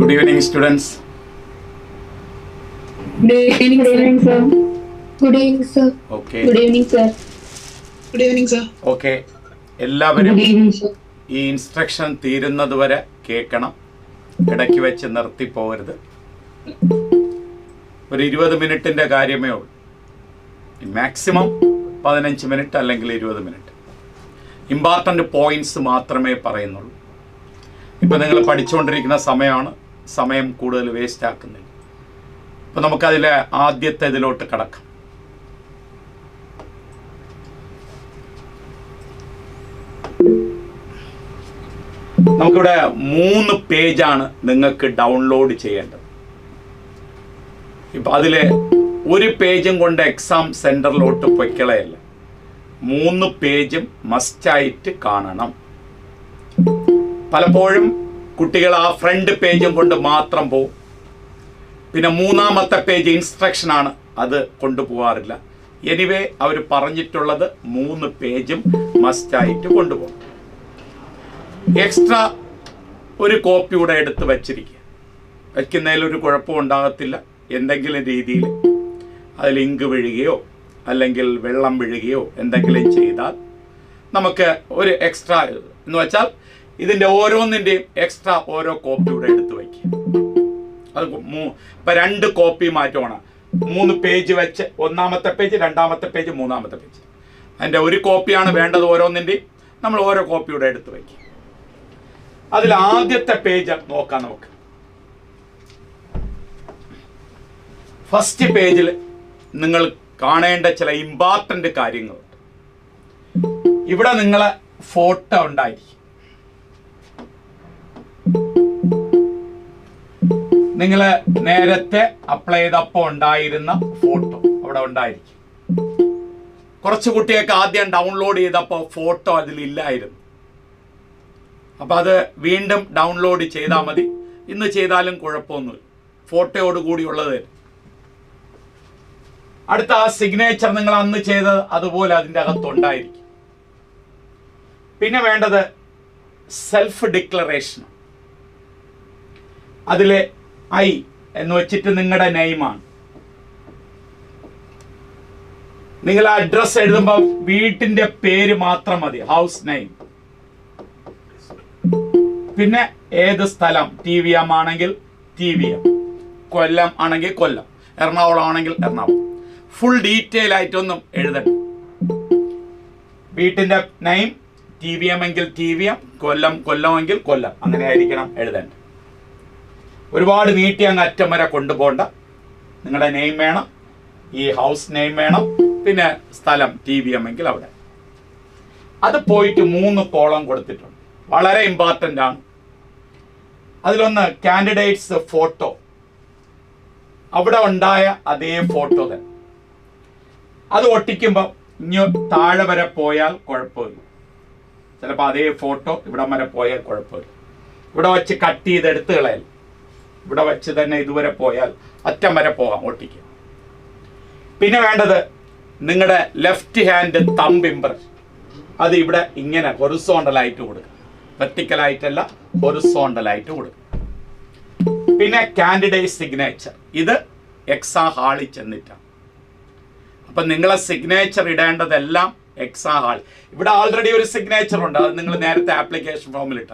Good evening, students. Good evening, sir. Good evening, sir. Okay. Good evening, sir. Good evening, sir. Okay. എല്ലാവരും Good evening, sir. ഈ instruction തീരുന്നത് വരെ കേൾക്കണം. ഇടയ്ക്ക് വെച്ച് നിർത്തി പോകരുത്. ഒരു 20 മിനിറ്റിൻ്റെ കാര്യമേ ഉള്ളൂ. മാക്സിമം 15 മിനിറ്റ് അല്ലെങ്കിൽ 20 മിനിറ്റ്. ഇമ്പോർട്ടൻ്റ് പോയിന്റ്സ് മാത്രമേ പറയുന്നുള്ളൂ. ഇപ്പം നിങ്ങൾ പഠിച്ചുകൊണ്ടിരിക്കുന്ന സമയമാണ്. സമയം കൂടുതൽ വേസ്റ്റ് ആക്കുന്നില്ല. അപ്പം നമുക്കതിലെ ആദ്യത്തെ ഇതിലോട്ട് കടക്കാം. നമുക്കിവിടെ 3 പേജാണ് നിങ്ങൾക്ക് ഡൗൺലോഡ് ചെയ്യേണ്ടത്. ഇപ്പം അതിൽ ഒരു പേജും കൊണ്ട് എക്സാം സെൻറ്ററിലോട്ട് പൊയ്ക്കളയല്ല. 3 പേജും മസ്റ്റായിട്ട് കാണണം. പലപ്പോഴും കുട്ടികൾ ആ ഫ്രണ്ട് പേജും കൊണ്ട് മാത്രം പോകും. പിന്നെ 3ാമത്തെ പേജ് ഇൻസ്ട്രക്ഷനാണ്, അത് കൊണ്ടുപോകാറില്ല. എനിവേ അവർ പറഞ്ഞിട്ടുള്ളത് 3 പേജും മസ്റ്റായിട്ട് കൊണ്ടുപോകും. എക്സ്ട്രാ ഒരു കോപ്പി കൂടെ എടുത്ത് വച്ചിരിക്കുക. വയ്ക്കുന്നതിലൊരു കുഴപ്പവും ഉണ്ടാകത്തില്ല. എന്തെങ്കിലും രീതിയിൽ അതിൽ ഇങ്ക് വീഴുകയോ അല്ലെങ്കിൽ വെള്ളം വീഴുകയോ എന്തെങ്കിലും ചെയ്താൽ നമുക്ക് ഒരു എക്സ്ട്രാ എന്ന് വെച്ചാൽ ഇതിൻ്റെ ഓരോന്നിൻ്റെയും എക്സ്ട്രാ ഓരോ കോപ്പി കൂടെ എടുത്ത് വയ്ക്കുക. അത് ഇപ്പം 2 കോപ്പി മാറ്റമാണ്. 3 പേജ് വെച്ച് 1ാമത്തെ പേജ്, 2ാമത്തെ പേജ്, 3ാമത്തെ പേജ്. അതിൻ്റെ ഒരു കോപ്പിയാണ് വേണ്ടത് ഓരോന്നിൻ്റെയും. നമ്മൾ ഓരോ കോപ്പിയുടെ എടുത്ത് വയ്ക്കുക. അതിൽ ആദ്യത്തെ പേജ് നോക്കാം നമുക്ക്. ഫസ്റ്റ് പേജിൽ നിങ്ങൾ കാണേണ്ട ചില ഇമ്പോർട്ടൻ്റ് കാര്യങ്ങളുണ്ട്. ഇവിടെ നിങ്ങളെ ഫോട്ടോ ഉണ്ടായിരിക്കും. നിങ്ങൾ നേരത്തെ അപ്ലൈ ചെയ്തപ്പോൾ ഉണ്ടായിരുന്ന ഫോട്ടോ അവിടെ ഉണ്ടായിരിക്കും. കുറച്ച് കുട്ടിയൊക്കെ ആദ്യം ഡൗൺലോഡ് ചെയ്തപ്പോൾ ഫോട്ടോ അതിലില്ലായിരുന്നു. അപ്പം അത് വീണ്ടും ഡൗൺലോഡ് ചെയ്താൽ മതി. ഇന്ന് ചെയ്താലും കുഴപ്പമൊന്നുമില്ല. ഫോട്ടോയോട് കൂടിയുള്ളത്. അടുത്ത ആ സിഗ്നേച്ചർ നിങ്ങൾ അന്ന് ചെയ്തത് അതുപോലെ അതിൻ്റെ അകത്തുണ്ടായിരിക്കും. പിന്നെ വേണ്ടത് സെൽഫ് ഡിക്ലറേഷൻ. അതിലെ ഐ എന്ന് വെച്ചിട്ട് നിങ്ങളുടെ നെയിമാണ്. നിങ്ങൾ അഡ്രസ് എഴുതുമ്പോൾ വീട്ടിൻ്റെ പേര് മാത്രം മതി, ഹൗസ് നെയിം. പിന്നെ ഏത് സ്ഥലം, TVM ആണെങ്കിൽ TVM, കൊല്ലം ആണെങ്കിൽ കൊല്ലം, എറണാകുളം ആണെങ്കിൽ എറണാകുളം. ഫുൾ ഡീറ്റെയിൽ ആയിട്ടൊന്നും എഴുതണ്ട. വീട്ടിൻ്റെ നെയിം TVM എങ്കിൽ TVM, കൊല്ലമെങ്കിൽ കൊല്ലം, അങ്ങനെ ആയിരിക്കണം എഴുതേണ്ടത്. ഒരുപാട് നീട്ടി അങ്ങ് അറ്റം വരെ കൊണ്ടുപോകണ്ട. നിങ്ങളുടെ നെയിം വേണം, ഈ ഹൗസ് നെയിം വേണം, പിന്നെ സ്ഥലം TVM എങ്കിൽ അവിടെ. അത് പോയിട്ട് 3 കോളം കൊടുത്തിട്ടുണ്ട്. വളരെ ഇമ്പോർട്ടൻ്റ് ആണ്. അതിലൊന്ന് കാൻഡിഡേറ്റ്സ് ഫോട്ടോ. അവിടെ ഉണ്ടായ അതേ ഫോട്ടോ തന്നെ. അത് ഒട്ടിക്കുമ്പോൾ ഇനി താഴെ വരെ പോയാൽ കുഴപ്പമില്ല. ചിലപ്പോൾ അതേ ഫോട്ടോ ഇവിടം വരെ പോയാൽ കുഴപ്പമില്ല. ഇവിടെ വെച്ച് കട്ട് ചെയ്ത് എടുത്ത് കളയല്ല. ഇവിടെ വെച്ച് തന്നെ ഇതുവരെ പോയാൽ അറ്റം വരെ പോകാം ഒട്ടിക്കുക. പിന്നെ വേണ്ടത് നിങ്ങളുടെ ലെഫ്റ്റ് ഹാൻഡ് തമ്പ് ഇംപ്രഷൻ. അത് ഇവിടെ ഇങ്ങനെ ഹൊറിസോണ്ടലായിട്ട് കൊടുക്കുക. വെർട്ടിക്കലായിട്ടല്ല, ഹൊറിസോണ്ടലായിട്ട് കൊടുക്കുക. പിന്നെ കാൻഡിഡേറ്റ് സിഗ്നേച്ചർ. ഇത് എക്സാം ഹാളിൽ ചെന്നിട്ടാണ്. അപ്പം നിങ്ങളെ സിഗ്നേച്ചർ ഇടേണ്ടതെല്ലാം എക്സാം ഹാൾ. ഇവിടെ ഓൾറെഡി ഒരു സിഗ്നേച്ചർ ഉണ്ട്, അത് നിങ്ങൾ നേരത്തെ ആപ്ലിക്കേഷൻ ഫോമിലിട്ട.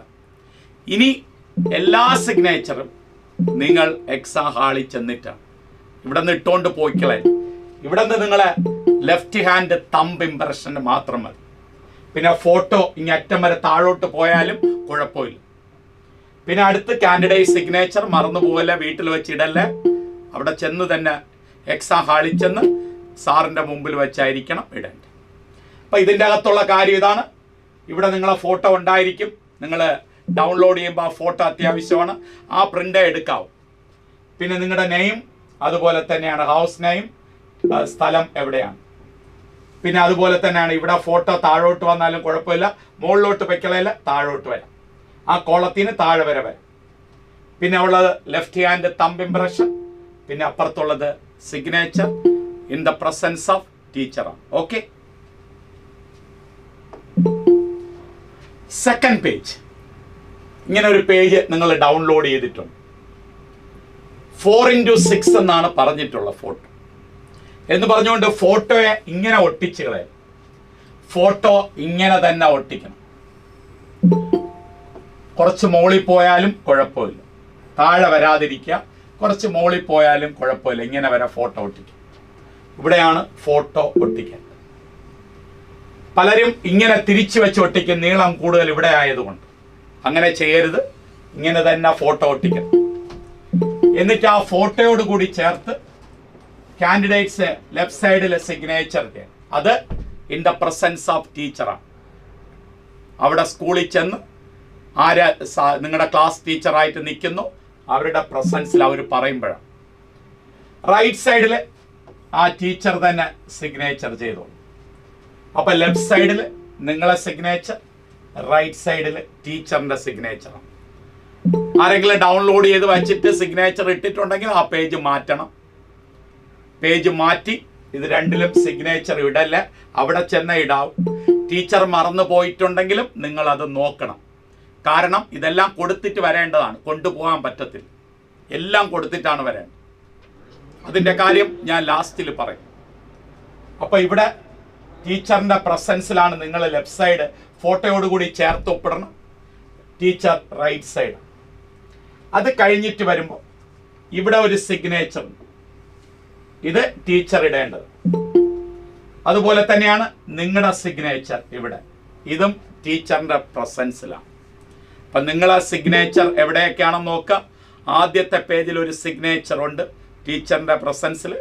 ഇനി എല്ലാ സിഗ്നേച്ചറും നിങ്ങൾ എക്സാം ഹാളിൽ ചെന്നിട്ടാണ്. ഇവിടെ നിന്ന് ഇട്ടുകൊണ്ട് പോയിക്കളെ. ഇവിടെ നിന്ന് നിങ്ങളെ ലെഫ്റ്റ് ഹാൻഡ് തമ്പ് ഇംപ്രഷൻ മാത്രം മതി. പിന്നെ ഫോട്ടോ ഇനി അറ്റം വരെ താഴോട്ട് പോയാലും കുഴപ്പമില്ല. പിന്നെ അടുത്ത് കാൻഡിഡേറ്റ് സിഗ്നേച്ചർ മറന്നു പോകല്ല, വീട്ടിൽ വെച്ച് ഇടല്ലേ. അവിടെ ചെന്ന് തന്നെ എക്സാം ഹാളിൽ ചെന്ന് സാറിൻ്റെ മുമ്പിൽ വെച്ചായിരിക്കണം ഇടേണ്ടത്. അപ്പം ഇതിൻ്റെ അകത്തുള്ള കാര്യം ഇതാണ്. ഇവിടെ നിങ്ങളെ ഫോട്ടോ ഉണ്ടായിരിക്കും. നിങ്ങൾ ഡൗൺലോഡ് ചെയ്യുമ്പോൾ ആ ഫോട്ടോ അത്യാവശ്യമാണ്. ആ പ്രിൻ്റ് എടുക്കാവും. പിന്നെ നിങ്ങളുടെ നെയിം അതുപോലെ തന്നെയാണ്, ഹൗസ് നെയിം, സ്ഥലം എവിടെയാണ്. പിന്നെ അതുപോലെ തന്നെയാണ് ഇവിടെ ഫോട്ടോ താഴോട്ട് വന്നാലും കുഴപ്പമില്ല. മുകളിലോട്ട് വെക്കളയില്ല, താഴോട്ട് വരാം. ആ കോളത്തിന് താഴെ വരെ വരാം. പിന്നെ ഉള്ളത് ലെഫ്റ്റ് ഹാൻഡ് തമ്പ് ഇംപ്രഷൻ. പിന്നെ അപ്പുറത്തുള്ളത് signature in the presence of ടീച്ചറാണ്. ഓക്കെ. Second page. ഇങ്ങനെ ഒരു പേജ് നിങ്ങൾ ഡൗൺലോഡ് ചെയ്തിട്ടുണ്ട്. 4x6 എന്നാണ് പറഞ്ഞിട്ടുള്ള ഫോട്ടോ എന്ന് പറഞ്ഞുകൊണ്ട് ഫോട്ടോയെ ഇങ്ങനെ ഒട്ടിച്ച് കളയാം. ഫോട്ടോ ഇങ്ങനെ തന്നെ ഒട്ടിക്കണം. കുറച്ച് മോളിൽ പോയാലും കുഴപ്പമില്ല, താഴെ വരാതിരിക്കുക. കുറച്ച് മോളിൽ പോയാലും കുഴപ്പമില്ല, ഇങ്ങനെ വരെ ഫോട്ടോ ഒട്ടിക്കുക. ഇവിടെയാണ് ഫോട്ടോ ഒട്ടിക്കേണ്ടത്. പലരും ഇങ്ങനെ തിരിച്ചു വെച്ച് ഒട്ടിക്കും, നീളം കൂടുതൽ ഇവിടെ ആയതുകൊണ്ട്. അങ്ങനെ ചെയ്യരുത്, ഇങ്ങനെ തന്നെ ഫോട്ടോ ഒട്ടിക്കണം. എന്നിട്ട് ആ ഫോട്ടോയോട് കൂടി ചേർത്ത് കാൻഡിഡേറ്റ്സ് ലെഫ്റ്റ് സൈഡിലെ സിഗ്നേച്ചർ ചെയ്യണം. അത് ഇൻ ദ പ്രസൻസ് ഓഫ് ടീച്ചറാണ്. അവിടെ സ്കൂളിൽ ചെന്ന് നിങ്ങളുടെ ക്ലാസ് ടീച്ചറായിട്ട് നിൽക്കുന്നു, അവരുടെ പ്രസൻസിൽ അവർ പറയുമ്പോഴാണ്. റൈറ്റ് സൈഡിൽ ആ ടീച്ചർ തന്നെ സിഗ്നേച്ചർ ചെയ്തോളൂ. അപ്പൊ ലെഫ്റ്റ് സൈഡിൽ നിങ്ങളെ സിഗ്നേച്ചർ, റൈറ്റ് സൈഡിൽ ടീച്ചറിന്റെ സിഗ്നേച്ചറാണ്. ആരെങ്കിലും ഡൗൺലോഡ് ചെയ്ത് വെച്ചിട്ട് സിഗ്നേച്ചർ ഇട്ടിട്ടുണ്ടെങ്കിൽ ആ പേജ് മാറ്റണം. പേജ് മാറ്റി ഇത് രണ്ടിലും സിഗ്നേച്ചർ ഇടല്ല, അവിടെ ചെന്ന ഇടാവും. ടീച്ചർ മറന്നു പോയിട്ടുണ്ടെങ്കിലും നിങ്ങൾ അത് നോക്കണം. കാരണം ഇതെല്ലാം കൊടുത്തിട്ട് വരേണ്ടതാണ്, കൊണ്ടുപോകാൻ പറ്റത്തില്ല. എല്ലാം കൊടുത്തിട്ടാണ് വരേണ്ടത്. അതിൻ്റെ കാര്യം ഞാൻ ലാസ്റ്റിൽ പറയും. അപ്പൊ ഇവിടെ ടീച്ചറിന്റെ പ്രസൻസിലാണ് നിങ്ങൾ ലെഫ്റ്റ് സൈഡ് ഫോട്ടോയോടുകൂടി ചേർത്ത് ഒപ്പിടണം, ടീച്ചർ റൈറ്റ് സൈഡ്. അത് കഴിഞ്ഞിട്ട് വരുമ്പോൾ ഇവിടെ ഒരു സിഗ്നേച്ചർ ഉണ്ട്, ഇത് ടീച്ചർ ഇടേണ്ടത്. അതുപോലെ തന്നെയാണ് നിങ്ങളുടെ സിഗ്നേച്ചർ ഇവിടെ, ഇതും ടീച്ചറിന്റെ പ്രസൻസിലാണ്. അപ്പം നിങ്ങളെ സിഗ്നേച്ചർ എവിടെയൊക്കെയാണെന്ന് നോക്കുക. ആദ്യത്തെ പേജിൽ ഒരു സിഗ്നേച്ചർ ഉണ്ട് ടീച്ചറിന്റെ പ്രസൻസിൽ.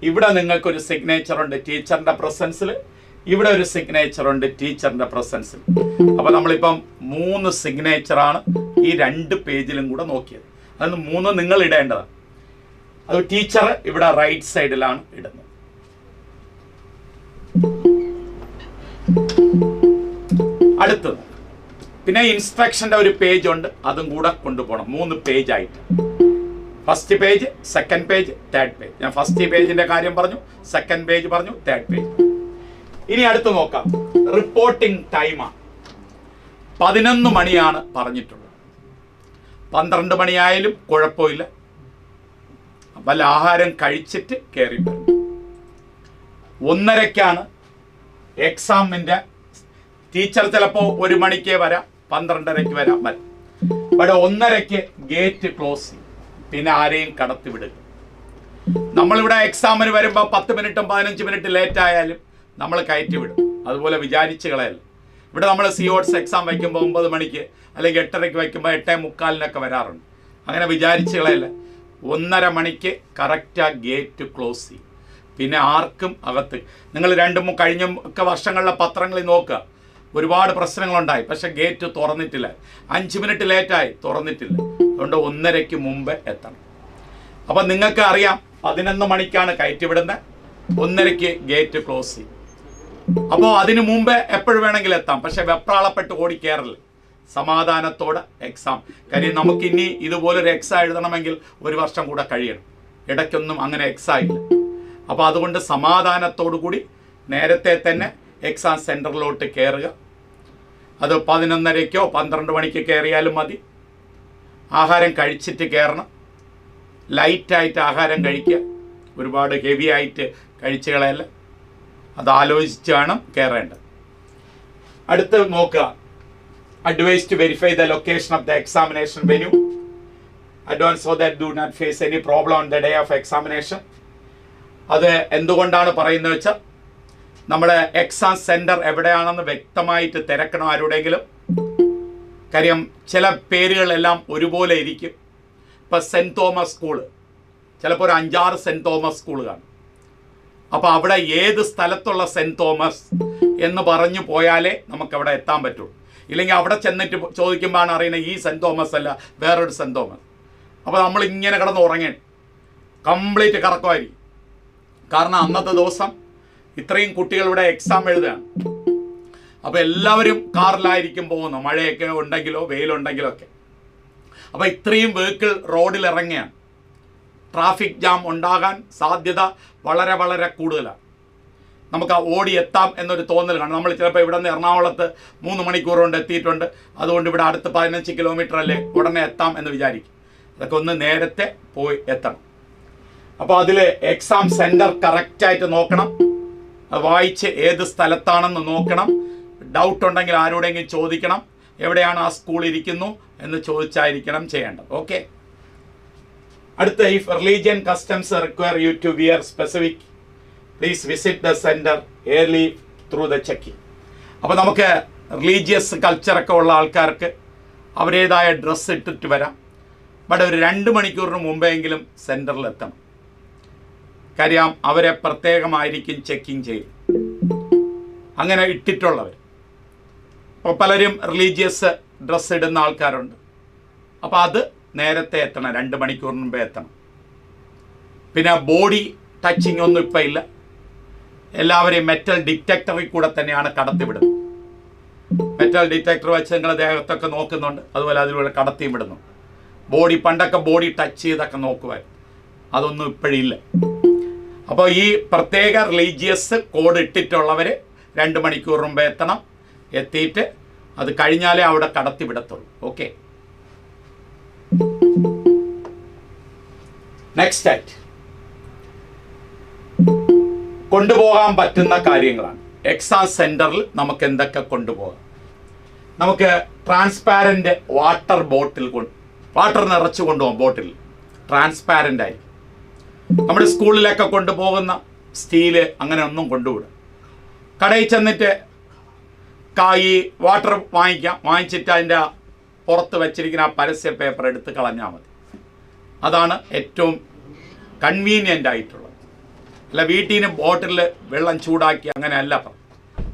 ഇവിടെ നിങ്ങൾക്കൊരു സിഗ്നേച്ചർ ഉണ്ട് ടീച്ചറിന്റെ പ്രസൻസിൽ. ഇവിടെ ഒരു സിഗ്നേച്ചർ ഉണ്ട് ടീച്ചറിന്റെ പ്രസൻസിൽ. അപ്പൊ നമ്മളിപ്പം 3 സിഗ്നേച്ചറാണ് ഈ 2 പേജിലും കൂടെ നോക്കിയത്. അത് 3 നിങ്ങൾ ഇടേണ്ടതാണ്. അത് ടീച്ചർ ഇവിടെ റൈറ്റ് സൈഡിലാണ് ഇടുന്നത്. അടുത്തത് പിന്നെ ഇൻസ്ട്രക്ഷന്റെ ഒരു പേജ് ഉണ്ട്, അതും കൂടെ കൊണ്ടുപോകണം. 3 പേജ് ആയിട്ട്. First page, second page, third page. ഞാൻ ഫസ്റ്റ് പേജിന്റെ കാര്യം പറഞ്ഞു, സെക്കൻഡ് പേജ് പറഞ്ഞു, തേർഡ് പേജ്. ഇനി അടുത്ത് നോക്കാം. റിപ്പോർട്ടിംഗ് ടൈമാണ് 11 മണിയാണ് പറഞ്ഞിട്ടുള്ളത്. 12 മണിയായാലും കുഴപ്പമില്ല, വല്ല ആഹാരം കഴിച്ചിട്ട് കയറി വരും. 1:30ക്കാണ് എക്സാമിന്റെ. ടീച്ചർ ചിലപ്പോൾ 1 മണിക്ക് വരാം, 12:30ക്ക് വരാം. ഇവിടെ 1:30ക്ക് ഗേറ്റ് ക്ലോസ് ചെയ്യും, പിന്നെ ആരെയും കടത്തി വിടുക. നമ്മളിവിടെ എക്സാമിന് വരുമ്പോൾ 10 മിനിറ്റും 15 മിനിറ്റ് ലേറ്റ് ആയാലും നമ്മൾ കയറ്റി വിടും. അതുപോലെ വിചാരിച്ച് കളയല്ല. ഇവിടെ നമ്മൾ സിയോട്സ് എക്സാം വയ്ക്കുമ്പോൾ 9 മണിക്ക് അല്ലെങ്കിൽ 8:30ക്ക് വയ്ക്കുമ്പോൾ 8:45 വരാറുണ്ട്. അങ്ങനെ വിചാരിച്ച് കളയല്ല. 1:30 മണിക്ക് കറക്റ്റാ ഗേറ്റ് ക്ലോസ് ചെയ്യും. പിന്നെ ആർക്കും അകത്ത്. നിങ്ങൾ 2 കഴിഞ്ഞ വർഷങ്ങളിലെ പത്രങ്ങളിൽ നോക്കുക, ഒരുപാട് പ്രശ്നങ്ങളുണ്ടായി. പക്ഷെ ഗേറ്റ് തുറന്നിട്ടില്ല. 5 മിനിറ്റ് ലേറ്റായി, തുറന്നിട്ടില്ല. അതുകൊണ്ട് 1:30ക്ക് മുമ്പ് എത്തണം. അപ്പം നിങ്ങൾക്ക് അറിയാം 11 മണിക്കാണ് കയറ്റിവിടുന്നത്, 1:30ക്ക് ഗേറ്റ് ക്ലോസ് ചെയ്യും. അപ്പോൾ അതിനു മുമ്പ് എപ്പോഴും വേണമെങ്കിലും എത്താം. പക്ഷെ വെപ്രാളപ്പെട്ട് ഓടി കയറില്ല. സമാധാനത്തോടെ എക്സാം. കാര്യം നമുക്കിനി ഇതുപോലൊരു എക്സാം എഴുതണമെങ്കിൽ 1 വർഷം കൂടെ കഴിയണം. ഇടയ്ക്കൊന്നും അങ്ങനെ എക്സാം ഇല്ല. അപ്പോൾ അതുകൊണ്ട് സമാധാനത്തോടു കൂടി നേരത്തെ തന്നെ എക്സാം സെൻറ്ററിലോട്ട് കയറുക. അത് 11:30ക്കോ 12 മണിക്ക് കയറിയാലും മതി. ആഹാരം കഴിച്ചിട്ട് കയറണം. ലൈറ്റായിട്ട് ആഹാരം കഴിക്കുക, ഒരുപാട് ഹെവി ആയിട്ട് കഴിച്ചു കളയല്ല. അത് ആലോചിച്ച് വേണം കയറേണ്ടത്. അടുത്ത് നോക്കുക. Advise to verify the location of the examination venue advance so that do not face any problem on the day of examination. അത് എന്തുകൊണ്ടാണ് പറയുന്നത് വെച്ചാൽ നമ്മുടെ എക്സാം സെൻറ്റർ എവിടെയാണെന്ന് വ്യക്തമായിട്ട് തിരക്കണം ആരുടെയെങ്കിലും. കാര്യം ചില പേരുകളെല്ലാം ഒരുപോലെ ഇരിക്കും. ഇപ്പം സെൻറ്റ് തോമസ് സ്കൂള്, ചിലപ്പോൾ ഒരു 5-6 സെൻറ്റ് തോമസ് സ്കൂൾ കാണും. അപ്പോൾ അവിടെ ഏത് സ്ഥലത്തുള്ള സെൻറ്റ് തോമസ് എന്ന് പറഞ്ഞു പോയാലേ നമുക്കവിടെ എത്താൻ പറ്റുള്ളൂ. ഇല്ലെങ്കിൽ അവിടെ ചെന്നിട്ട് ചോദിക്കുമ്പോഴാണ് അറിയുന്നത് ഈ സെൻറ്റ് തോമസ് അല്ല, വേറൊരു സെൻറ്റ് തോമസ്. അപ്പോൾ നമ്മളിങ്ങനെ കിടന്ന് ഉറങ്ങണം, കംപ്ലീറ്റ് കറക്കമായിരിക്കും. കാരണം അന്നത്തെ ദിവസം ഇത്രയും കുട്ടികൾ ഇവിടെ എക്സാം എഴുതുകയാണ്. അപ്പോൾ എല്ലാവരും കാറിലായിരിക്കും പോകുന്നത്, മഴയൊക്കെ ഉണ്ടെങ്കിലോ വെയിലുണ്ടെങ്കിലോ ഒക്കെ. അപ്പോൾ ഇത്രയും വെഹിക്കിൾ റോഡിൽ ഇറങ്ങിയാണ്. ട്രാഫിക് ജാം ഉണ്ടാകാൻ സാധ്യത വളരെ വളരെ കൂടുതലാണ്. നമുക്ക് ഓടി എത്താം എന്നൊരു തോന്നൽ കാണും. നമ്മൾ ചിലപ്പോൾ ഇവിടെ നിന്ന് എറണാകുളത്ത് 3 മണിക്കൂർ കൊണ്ട് എത്തിയിട്ടുണ്ട്, അതുകൊണ്ട് ഇവിടെ അടുത്ത് 15 കിലോമീറ്റർ അല്ലേ, ഉടനെ എത്താം എന്ന് വിചാരിക്കും. അതൊക്കെ ഒന്ന് നേരത്തെ പോയി എത്തണം. അപ്പോൾ അതിൽ എക്സാം സെൻറ്റർ കറക്റ്റായിട്ട് നോക്കണം, അത് വായിച്ച് ഏത് സ്ഥലത്താണെന്ന് നോക്കണം. ഡൗട്ട് ഉണ്ടെങ്കിൽ ആരോടെങ്കിലും ചോദിക്കണം, എവിടെയാണ് ആ സ്കൂൾ ഇരിക്കുന്നു എന്ന് ചോദിച്ചായിരിക്കണം ചെയ്യേണ്ടത്. ഓക്കെ. അടുത്ത, if religion customs require you to wear specific, please visit the centre early through the checking. അപ്പോൾ നമുക്ക് റിലീജിയസ് കൾച്ചറൊക്കെ ഉള്ള ആൾക്കാർക്ക് അവരുടേതായ ഡ്രസ്സ് ഇട്ടിട്ട് വരാം. ബട്ട് ഒരു 2 മണിക്കൂറിന് മുമ്പെങ്കിലും സെൻറ്ററിൽ എത്തണം. കാര്യം അവരെ പ്രത്യേകമായിരിക്കും ചെക്കിങ് ചെയ്യും, അങ്ങനെ ഇട്ടിട്ടുള്ളവർ. അപ്പോൾ പലരും റിലീജിയസ് ഡ്രസ്സ് ഇടുന്ന ആൾക്കാരുണ്ട്. അപ്പോൾ അത് നേരത്തെ എത്തണം, 2 മണിക്കൂറിന് മുമ്പേ എത്തണം. പിന്നെ ബോഡി ടച്ചിങ് ഒന്നും ഇപ്പം ഇല്ല, എല്ലാവരെയും മെറ്റൽ ഡിറ്റക്ടറിൽ കൂടെ തന്നെയാണ് കടത്തിവിടുന്നത്. മെറ്റൽ ഡിറ്റക്ടർ വെച്ച് നിങ്ങൾ ദേഹത്തൊക്കെ നോക്കുന്നുണ്ട്, അതുപോലെ അതിലൂടെ കടത്തിയും വിടുന്നു. ബോഡി പണ്ടൊക്കെ ബോഡി ടച്ച് ചെയ്തൊക്കെ നോക്കുമായിരുന്നു, അതൊന്നും ഇപ്പോഴില്ല. അപ്പോൾ ഈ പ്രത്യേക റിലീജിയസ് കോഡ് ഇട്ടിട്ടുള്ളവർ 2 മണിക്കൂർ മുമ്പേ എത്തണം. എത്തിയിട്ട് അത് കഴിഞ്ഞാലേ അവിടെ കടത്തി വിടത്തുള്ളൂ. ഓക്കെ. നെക്സ്റ്റ് ആയിട്ട് കൊണ്ടുപോകാൻ പറ്റുന്ന കാര്യങ്ങളാണ്. എക്സാം സെന്ററിൽ നമുക്ക് എന്തൊക്കെ കൊണ്ടുപോകാം? നമുക്ക് ട്രാൻസ്പാരന്റ് വാട്ടർ ബോട്ടിൽ വാട്ടർ നിറച്ച് കൊണ്ടുപോകാം. ബോട്ടിൽ ട്രാൻസ്പാരൻ്റ് ആയി. നമ്മുടെ സ്കൂളിലൊക്കെ കൊണ്ടുപോകുന്ന സ്റ്റീല് അങ്ങനെ ഒന്നും കൊണ്ടുവിടും. കടയിൽ ചെന്നിട്ട് ഈ വാട്ടർ വാങ്ങിച്ചിട്ട് അതിൻ്റെ പുറത്ത് വെച്ചിരിക്കുന്ന ആ പരസ്യ പേപ്പർ എടുത്ത് കളഞ്ഞാൽ മതി. അതാണ് ഏറ്റവും കൺവീനിയൻ്റ് ആയിട്ടുള്ളത്. അല്ല വീട്ടിൽ നിന്ന് ബോട്ടിൽ വെള്ളം ചൂടാക്കി അങ്ങനെയല്ല.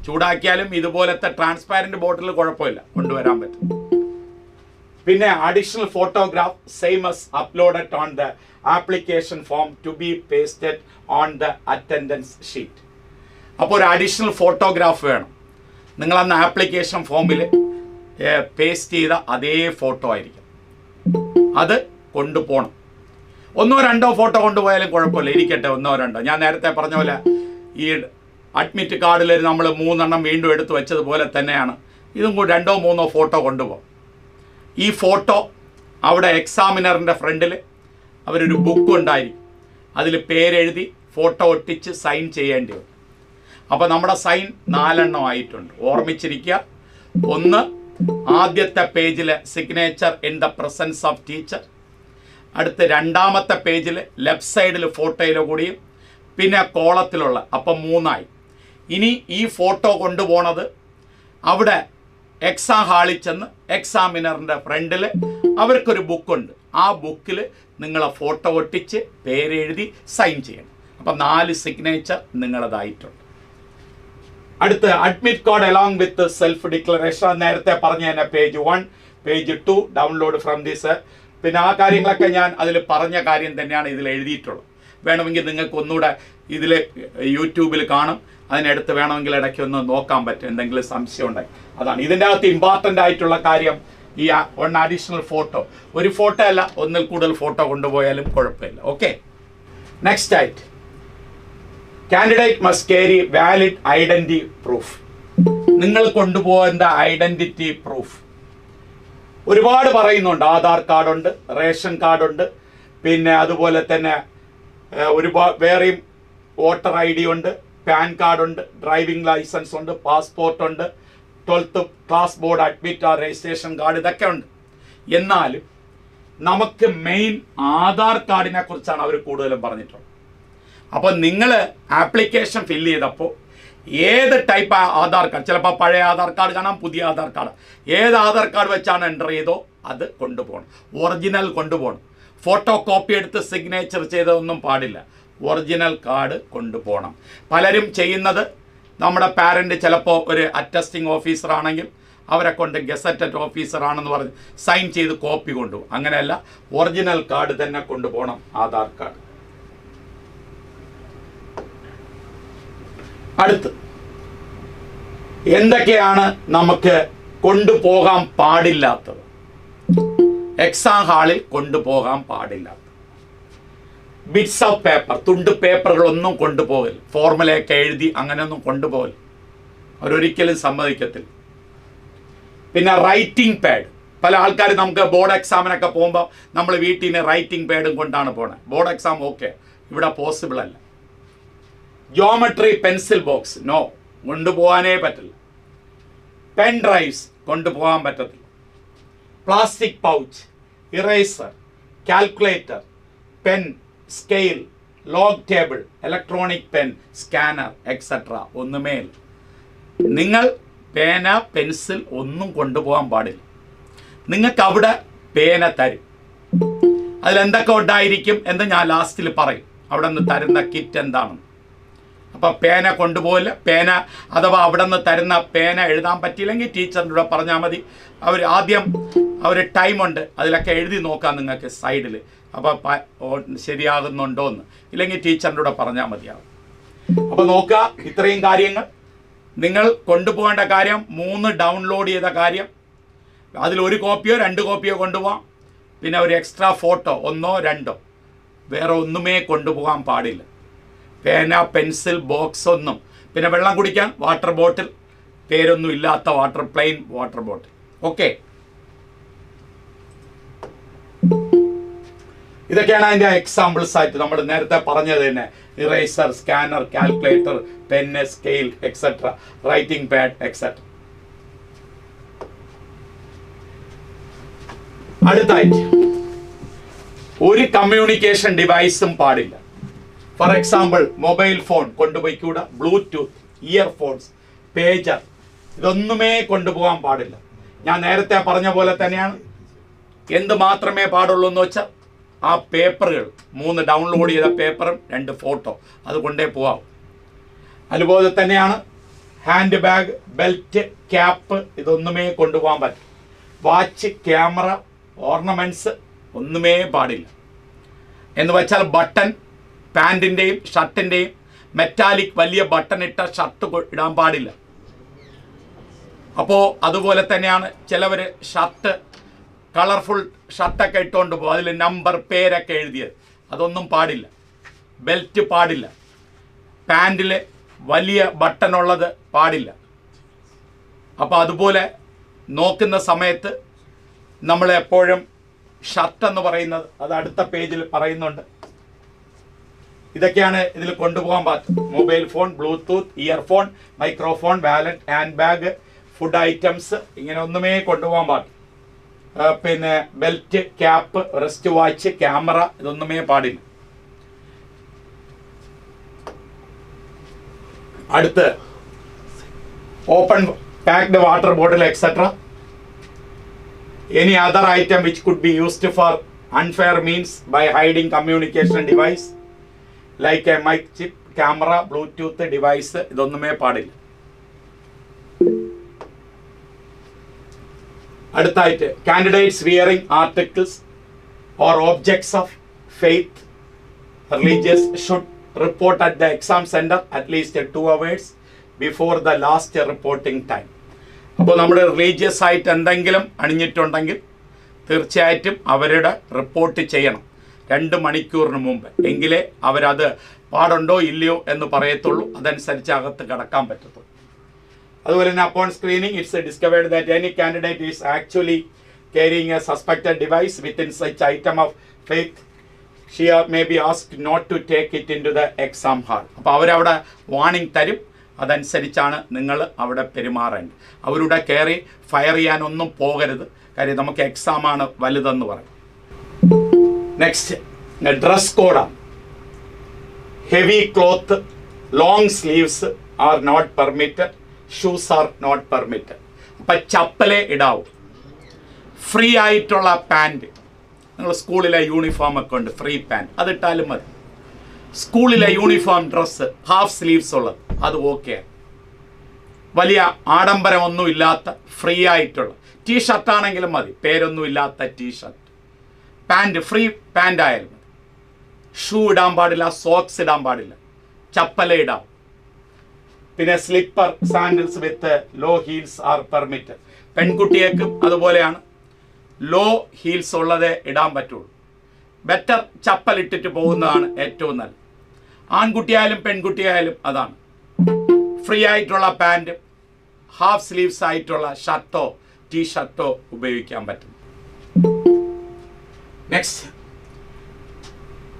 ചൂടാക്കിയാലും ഇതുപോലത്തെ ട്രാൻസ്പാരൻറ്റ് ബോട്ടിൽ കുഴപ്പമില്ല, കൊണ്ടുവരാൻ പറ്റും. പിന്നെ additional photograph same as uploaded on the application form to be pasted on the attendance sheet. അപ്പോൾ ഒരു അഡീഷണൽ ഫോട്ടോഗ്രാഫ് വേണം. നിങ്ങളന്ന് ആപ്ലിക്കേഷൻ ഫോമിൽ പേസ്റ്റ് ചെയ്ത അതേ ഫോട്ടോ ആയിരിക്കും, അത് കൊണ്ടുപോകണം. 1-2 ഫോട്ടോ കൊണ്ടുപോയാലും കുഴപ്പമില്ല, ഇരിക്കട്ടെ 1-2. ഞാൻ നേരത്തെ പറഞ്ഞ പോലെ ഈ അഡ്മിറ്റ് കാർഡിൽ നമ്മൾ 3 വീണ്ടും എടുത്ത് വെച്ചതുപോലെ തന്നെയാണ് ഇതും കൂടി 2-3 ഫോട്ടോ കൊണ്ടുപോകും. ഈ ഫോട്ടോ അവിടെ എക്സാമിനറിൻ്റെ ഫ്രണ്ടിൽ അവരൊരു ബുക്ക് ഉണ്ടായിരിക്കും, അതിൽ പേരെഴുതി ഫോട്ടോ ഒട്ടിച്ച് സൈൻ ചെയ്യേണ്ടി വരും. അപ്പോൾ നമ്മുടെ സൈൻ 4 ആയിട്ടുണ്ട്, ഓർമ്മിച്ചിരിക്കുക. 1, ആദ്യത്തെ പേജിൽ signature in the presence of teacher. അടുത്ത് 2ാമത്തെ പേജിൽ ലെഫ്റ്റ് സൈഡിൽ ഫോട്ടോയിലോ കൂടിയും പിന്നെ കോളത്തിലുള്ള, അപ്പം 3 ആയി. ഇനി ഈ ഫോട്ടോ കൊണ്ടുപോണത് അവിടെ എക്സാം ഹാളിൽ ചെന്ന് എക്സാമിനറിൻ്റെ ഫ്രണ്ടിൽ അവർക്കൊരു ബുക്കുണ്ട്, ആ ബുക്കിൽ നിങ്ങളെ ഫോട്ടോ ഒട്ടിച്ച് പേരെഴുതി സൈൻ ചെയ്യണം. അപ്പം 4 സിഗ്നേച്ചർ നിങ്ങളതായിട്ടുണ്ട്. അടുത്ത് admit card along with self declaration. നേരത്തെ പറഞ്ഞ തന്നെ page 1, page 2 download from this. പിന്നെ ആ കാര്യങ്ങളൊക്കെ ഞാൻ അതിൽ പറഞ്ഞ കാര്യം തന്നെയാണ് ഇതിൽ എഴുതിയിട്ടുള്ളത്. വേണമെങ്കിൽ നിങ്ങൾക്ക് ഒന്നുകൂടെ ഇതിൽ യൂട്യൂബിൽ കാണും, അതിനടുത്ത് വേണമെങ്കിൽ ഇടയ്ക്ക് ഒന്ന് നോക്കാൻ പറ്റും, എന്തെങ്കിലും സംശയം ഉണ്ടെങ്കിൽ. അതാണ് ഇതിൻ്റെ അകത്ത് ഇമ്പോർട്ടൻ്റ് ആയിട്ടുള്ള കാര്യം. ഈ 1 അഡീഷണൽ ഫോട്ടോ, ഒരു ഫോട്ടോ അല്ല 1-ൽ കൂടുതൽ ഫോട്ടോ കൊണ്ടുപോയാലും കുഴപ്പമില്ല. ഓക്കെ. നെക്സ്റ്റ് ആയിട്ട് candidate must carry valid identity proof. നിങ്ങൾ കൊണ്ടുപോകേണ്ട ഐഡൻറ്റിറ്റി പ്രൂഫ് ഒരുപാട് പറയുന്നുണ്ട്. ആധാർ കാർഡുണ്ട്, റേഷൻ കാർഡുണ്ട്, പിന്നെ അതുപോലെ തന്നെ ഒരുപാട് വേറെയും വോട്ടർ ID ഉണ്ട്, പാൻ കാർഡുണ്ട്, ഡ്രൈവിംഗ് ലൈസൻസ് ഉണ്ട്, പാസ്പോർട്ട് ഉണ്ട്, 12th class board admit registration card, ഇതൊക്കെ ഉണ്ട്. എന്നാലും നമുക്ക് മെയിൻ ആധാർ കാർഡിനെ കുറിച്ചാണ് അവർ കൂടുതലും പറഞ്ഞിട്ടുള്ളത്. അപ്പോൾ നിങ്ങൾ ആപ്ലിക്കേഷൻ ഫില്ല് ചെയ്തപ്പോൾ ഏത് ടൈപ്പ് ആധാർ കാർഡ്, ചിലപ്പോൾ പഴയ ആധാർ കാർഡ് കാണാം, പുതിയ ആധാർ കാർഡ്, ഏത് ആധാർ കാർഡ് വെച്ചാണ് എൻ്റർ ചെയ്തോ അത് കൊണ്ടുപോകണം. ഒറിജിനൽ കൊണ്ടുപോകണം. ഫോട്ടോ കോപ്പി എടുത്ത് സിഗ്നേച്ചർ ചെയ്തതൊന്നും പാടില്ല, ഒറിജിനൽ കാർഡ് കൊണ്ടുപോകണം. പലരും ചെയ്യുന്നത്, നമ്മുടെ പാരൻ്റ് ചിലപ്പോൾ ഒരു അറ്റസ്റ്റിംഗ് ഓഫീസർ ആണെങ്കിൽ അവരെ കൊണ്ട് ഗസറ്റഡ് ഓഫീസർ ആണെന്ന് പറഞ്ഞ് സൈൻ ചെയ്ത് കോപ്പി കൊണ്ടുപോകും. അങ്ങനെയല്ല, ഒറിജിനൽ കാർഡ് തന്നെ കൊണ്ടുപോകണം, ആധാർ കാർഡ്. അടുത്ത് എന്തൊക്കെയാണ് നമുക്ക് കൊണ്ടുപോകാൻ പാടില്ലാത്തത്? എക്സാം ഹാളിൽ കൊണ്ടുപോകാൻ പാടില്ലാത്തത് ബിറ്റ്സ് ഓഫ് പേപ്പർ, തുണ്ട് പേപ്പറുകളൊന്നും കൊണ്ടുപോകൽ, ഫോർമുലയൊക്കെ എഴുതി അങ്ങനെയൊന്നും കൊണ്ടുപോകൽ അവരൊരിക്കലും സമ്മതിക്കത്തില്ല. പിന്നെ റൈറ്റിംഗ് പാഡ്, പല ആൾക്കാർ നമുക്ക് ബോർഡ് എക്സാമിനൊക്കെ പോകുമ്പോൾ നമ്മൾ വീട്ടിൽ നിന്ന് റൈറ്റിംഗ് പാഡും കൊണ്ടാണ് പോണത്. ബോർഡ് എക്സാം ഓക്കെ, ഇവിടെ പോസിബിൾ അല്ല. ജോമെട്രി പെൻസിൽ ബോക്സ് നോ, കൊണ്ടുപോകാനേ പറ്റില്ല. പെൻ ഡ്രൈവ്സ് കൊണ്ടുപോകാൻ പറ്റത്തില്ല. Plastic pouch, eraser, calculator, pen, scale, log table, electronic pen, scanner etcetera ഒന്നുമേ ഇല്ല. നിങ്ങൾ പേന പെൻസിൽ ഒന്നും കൊണ്ടുപോകാൻ പാടില്ല. നിങ്ങൾക്ക് അവിടെ പേന തരും. അതിലെന്തൊക്കെ ഉണ്ടായിരിക്കും എന്ന് ഞാൻ ലാസ്റ്റിൽ പറയും, അവിടെ നിന്ന് തരുന്ന കിറ്റ് എന്താണെന്ന്. അപ്പം പേന കൊണ്ടുപോകില്ല. പേന അഥവാ അവിടെ നിന്ന് തരുന്ന പേന എഴുതാൻ പറ്റിയില്ലെങ്കിൽ ടീച്ചറിൻ്റെ കൂടെ പറഞ്ഞാൽ മതി. അവർ ടൈമുണ്ട്, അതിലൊക്കെ എഴുതി നോക്കാം നിങ്ങൾക്ക് സൈഡിൽ. അപ്പോൾ ശരിയാകുന്നുണ്ടോ എന്ന്, ഇല്ലെങ്കിൽ ടീച്ചറിൻ്റെ കൂടെ പറഞ്ഞാൽ മതിയാവും. അപ്പോൾ നോക്കുക, ഇത്രയും കാര്യങ്ങൾ നിങ്ങൾ കൊണ്ടുപോകേണ്ട കാര്യം. 3 ഡൗൺലോഡ് ചെയ്ത കാര്യം, അതിലൊരു കോപ്പിയോ 2 കോപ്പിയോ കൊണ്ടുപോകാം. പിന്നെ ഒരു എക്സ്ട്രാ ഫോട്ടോ 1 or 2, വേറെ ഒന്നുമേ കൊണ്ടുപോകാൻ പാടില്ല. പേന പെൻസിൽ ബോക്സ് ഒന്നും. പിന്നെ വെള്ളം കുടിക്കാൻ വാട്ടർ ബോട്ടിൽ, പേരൊന്നും ഇല്ലാത്ത water, plain water bottle. Okay, ഇതൊക്കെയാണ് അതിൻ്റെ എക്സാമ്പിൾസ് ആയിട്ട് നമ്മൾ നേരത്തെ പറഞ്ഞത് തന്നെ. Eraser, scanner, calculator, pen, scale etcetera, writing pad etcetera. അടുത്തായിട്ട് ഒരു കമ്മ്യൂണിക്കേഷൻ ഡിവൈസും പാടില്ല. ഫോർ എക്സാമ്പിൾ മൊബൈൽ ഫോൺ കൊണ്ടുപോയിക്കൂടാ, ബ്ലൂടൂത്ത്, ഇയർഫോൺസ്, പേജർ, ഇതൊന്നുമേ കൊണ്ടുപോകാൻ പാടില്ല. ഞാൻ നേരത്തെ പറഞ്ഞ പോലെ തന്നെയാണ്. എന്ത് മാത്രമേ പാടുള്ളൂ എന്ന് വെച്ചാൽ ആ പേപ്പറുകൾ, 3 ഡൗൺലോഡ് ചെയ്ത പേപ്പറും 2 ഫോട്ടോ, അത് കൊണ്ടേ പോവാം. അതുപോലെ തന്നെയാണ് ഹാൻഡ് ബാഗ്, ബെൽറ്റ്, ക്യാപ്പ്, ഇതൊന്നുമേ കൊണ്ടുപോകാൻ പറ്റും. വാച്ച്, ക്യാമറ, ഓർണമെൻറ്റ്സ് ഒന്നുമേ പാടില്ല. എന്ന് വെച്ചാൽ ബട്ടൺ, പാൻറ്റിൻ്റെയും ഷർട്ടിൻ്റെയും മെറ്റാലിക് വലിയ ബട്ടൺ ഇട്ട ഷർട്ട് ഇടാൻ പാടില്ല. അപ്പോൾ അതുപോലെ തന്നെയാണ് ചിലവർ ഷർട്ട് കളർഫുൾ ഷർട്ടൊക്കെ ഇട്ടുകൊണ്ട് പോകും, അതിൽ നമ്പർ, പേരൊക്കെ എഴുതിയത്, അതൊന്നും പാടില്ല. ബെൽറ്റ് പാടില്ല. പാൻറ്റിൽ വലിയ ബട്ടണുള്ളത് പാടില്ല. അപ്പോൾ അതുപോലെ നോക്കുന്ന സമയത്ത് നമ്മൾ എപ്പോഴും ഷർട്ട് എന്ന് പറയുന്നത്, അത് അടുത്ത പേജിൽ പറയുന്നുണ്ട്. ഇതൊക്കെയാണ് ഇതിൽ കൊണ്ടുപോകാൻ പറ്റും. Mobile phone, Bluetooth, earphone, microphone, wallet, hand bag, food items, ഇങ്ങനെ ഒന്നുമേ കൊണ്ടുപോകാൻ പാടില്ല. പിന്നെ belt, cap, wrist watch, camera, ഇതൊന്നുമേ പാടില്ല. അടുത്ത് open packed water bottle etcetera. Any other item which could be used for unfair means by hiding communication device like a mic chip, camera, Bluetooth device, ഇതൊന്നുമേ പാടില്ല. അടുത്തായിട്ട് candidates wearing articles or objects of faith religious should report at the exam centre at least 2 hours before the last reporting time. അപ്പോൾ നമ്മൾ religious ആയിട്ട് എന്തെങ്കിലും അണിഞ്ഞിട്ടുണ്ടെങ്കിൽ തീർച്ചയായിട്ടും അവരുടെ report ചെയ്യണം 2 മണിക്കൂറിന് മുമ്പ്. എങ്കിലേ അവരത് പാടുണ്ടോ ഇല്ലയോ എന്ന് പറയത്തുള്ളൂ, അതനുസരിച്ച് അകത്ത് കടക്കാൻ പറ്റത്തുള്ളൂ. അതുപോലെ തന്നെ upon screening it's discovered that any candidate is actually carrying a suspected device within such item of faith, she may be asked not to take it into the exam hall. അപ്പോൾ അവരവിടെ വാർണിംഗ് തരും, അതനുസരിച്ചാണ് നിങ്ങൾ അവിടെ പെരുമാറേണ്ടത്. അവരുടെ കയറി fire ചെയ്യാനൊന്നും പോകരുത്, കാര്യം നമുക്ക് എക്സാമാണ് വലുതെന്ന് പറയും. നെക്സ്റ്റ് ഡ്രസ് കോഡാണ്. Heavy cloth, long sleeves are not permitted, shoes are not permitted. അപ്പം ചപ്പലേ ഇടാവൂ. ഫ്രീ ആയിട്ടുള്ള പാൻറ്, നിങ്ങൾ സ്കൂളിലെ യൂണിഫോം ഒക്കെ ഉണ്ട്, ഫ്രീ പാൻറ്, അതിട്ടാലും മതി. സ്കൂളിലെ യൂണിഫോം ഡ്രസ്സ് ഹാഫ് സ്ലീവ്സ് ഉള്ളത്, അത് ഓക്കെ. വലിയ ആഡംബരമൊന്നും ഇല്ലാത്ത ഫ്രീ ആയിട്ടുള്ള ടീഷർട്ടാണെങ്കിലും മതി, പേരൊന്നും ഇല്ലാത്ത ടീഷർട്ട്. പാൻറ് ഫ്രീ പാൻറ് ആയാലും മതി. ഷൂ ഇടാൻ പാടില്ല, സോക്സ് ഇടാൻ പാടില്ല, ചപ്പല ഇടാം. പിന്നെ slipper, sandals with low heels are permitted. പെൺകുട്ടിയേക്കും അതുപോലെയാണ്, ലോ ഹീൽസ് ഉള്ളതേ ഇടാൻ പറ്റുള്ളൂ. ബെറ്റർ ചപ്പൽ ഇട്ടിട്ട് പോകുന്നതാണ് ഏറ്റവും നല്ലത്. ആൺകുട്ടിയായാലും പെൺകുട്ടിയായാലും അതാണ്. ഫ്രീ ആയിട്ടുള്ള പാൻറ്, ഹാഫ് സ്ലീവ്സ് ആയിട്ടുള്ള ഷർട്ടോ ടീ ഷർട്ടോ ഉപയോഗിക്കാൻ പറ്റും. നെക്സ്റ്റ്,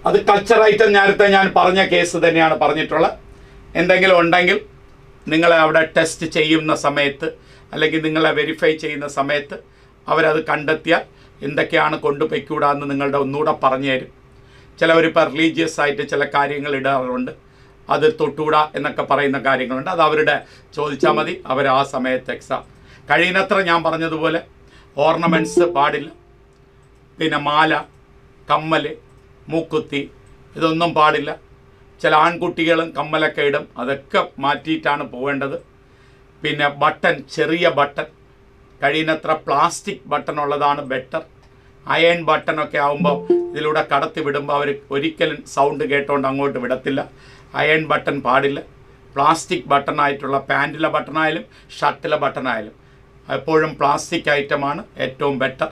അത് കൾച്ചറായിട്ട് നേരത്തെ ഞാൻ പറഞ്ഞ കേസ് തന്നെയാണ് പറഞ്ഞിട്ടുള്ളത്. എന്തെങ്കിലും ഉണ്ടെങ്കിൽ നിങ്ങളെ അവിടെ ടെസ്റ്റ് ചെയ്യുന്ന സമയത്ത് അല്ലെങ്കിൽ നിങ്ങളെ വെരിഫൈ ചെയ്യുന്ന സമയത്ത് അവരത് കണ്ടെത്തിയാൽ എന്തൊക്കെയാണ് കൊണ്ടുപോയിക്കൂടാന്ന് നിങ്ങളുടെ ഒന്നുകൂടെ പറഞ്ഞു തരും. ചിലവരിപ്പോൾ റിലീജിയസ് ആയിട്ട് ചില കാര്യങ്ങൾ ഇടാറുണ്ട്, അത് തൊട്ടുകൂടാ എന്നൊക്കെ പറയുന്ന കാര്യങ്ങളുണ്ട്. അത് അവരുടെ ചോദിച്ചാൽ മതി, അവർ ആ സമയത്ത് എക്സാം കഴിയുന്നത്ര ഞാൻ പറഞ്ഞതുപോലെ ഓർണമെൻറ്റ്സ് പാടില്ല, പിന്നെ മാല, കമ്മൽ, മൂക്കുത്തി, ഇതൊന്നും പാടില്ല. ചില ആൺകുട്ടികളും കമ്മലൊക്കെ ഇടും, അതൊക്കെ മാറ്റിയിട്ടാണ് പോവേണ്ടത്. പിന്നെ ബട്ടൺ, ചെറിയ ബട്ടൺ, കഴിയുന്നത്ര പ്ലാസ്റ്റിക് ബട്ടൺ ഉള്ളതാണ് ബെറ്റർ. അയൺ ബട്ടണൊക്കെ ആകുമ്പോൾ ഇതിലൂടെ കടത്തി വിടുമ്പോൾ അവർ ഒരിക്കലും സൗണ്ട് കേട്ടോണ്ട് അങ്ങോട്ട് വിടത്തില്ല. അയൺ ബട്ടൺ പാടില്ല. പ്ലാസ്റ്റിക് ബട്ടണായിട്ടുള്ള പാൻറ്റിലെ ബട്ടണായാലും ഷർട്ടിലെ ബട്ടണായാലും എപ്പോഴും പ്ലാസ്റ്റിക് ഐറ്റമാണ് ഏറ്റവും ബെറ്റർ.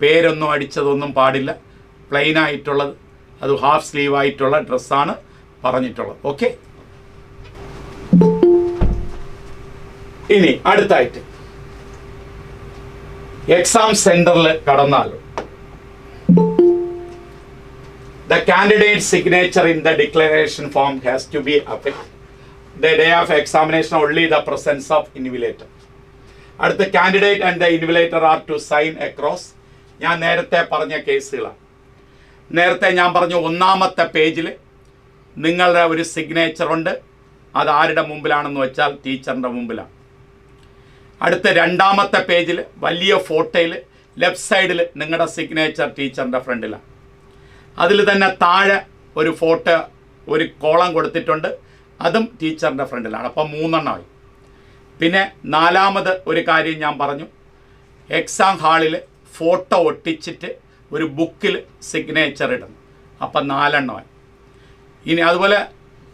പേരൊന്നും അടിച്ചതൊന്നും പാടില്ല. പ്ലെയിൻ ആയിട്ടുള്ളത്, അത് ഹാഫ് സ്ലീവ് ആയിട്ടുള്ള ഡ്രസ്സാണ് പറഞ്ഞിട്ടുള്ളത്. ഓക്കെ, ഇനി അടുത്തായിട്ട് എക്സാം സെന്ററിൽ കടന്നാലും the candidate's signature in the declaration form has to be affected the day of examination only the presence of invigilator. അടുത്ത, candidate and the invigilator are to sign across. ഞാൻ നേരത്തെ പറഞ്ഞ കേസുകളാണ്. നേരത്തെ ഞാൻ പറഞ്ഞു ഒന്നാമത്തെ പേജിൽ നിങ്ങളുടെ ഒരു സിഗ്നേച്ചർ ഉണ്ട്, അത് ആരുടെ മുമ്പിലാണെന്ന് വെച്ചാൽ ടീച്ചറിൻ്റെ മുമ്പിലാണ്. അടുത്ത രണ്ടാമത്തെ പേജിൽ വലിയ ഫോട്ടോയിൽ ലെഫ്റ്റ് സൈഡിൽ നിങ്ങളുടെ സിഗ്നേച്ചർ ടീച്ചറിൻ്റെ ഫ്രണ്ടിലാണ്. അതിൽ തന്നെ താഴെ ഒരു ഫോട്ടോ, ഒരു കോളം കൊടുത്തിട്ടുണ്ട്, അതും ടീച്ചറിൻ്റെ ഫ്രണ്ടിലാണ്. അപ്പം 3 എണ്ണമായി. പിന്നെ നാലാമത് ഒരു കാര്യം ഞാൻ പറഞ്ഞു, എക്സാം ഹാളിൽ ഫോട്ടോ ഒട്ടിച്ചിട്ട് ഒരു ബുക്കിൽ സിഗ്നേച്ചർ ഇടണം. അപ്പം 4 എണ്ണമായി. ഇനി അതുപോലെ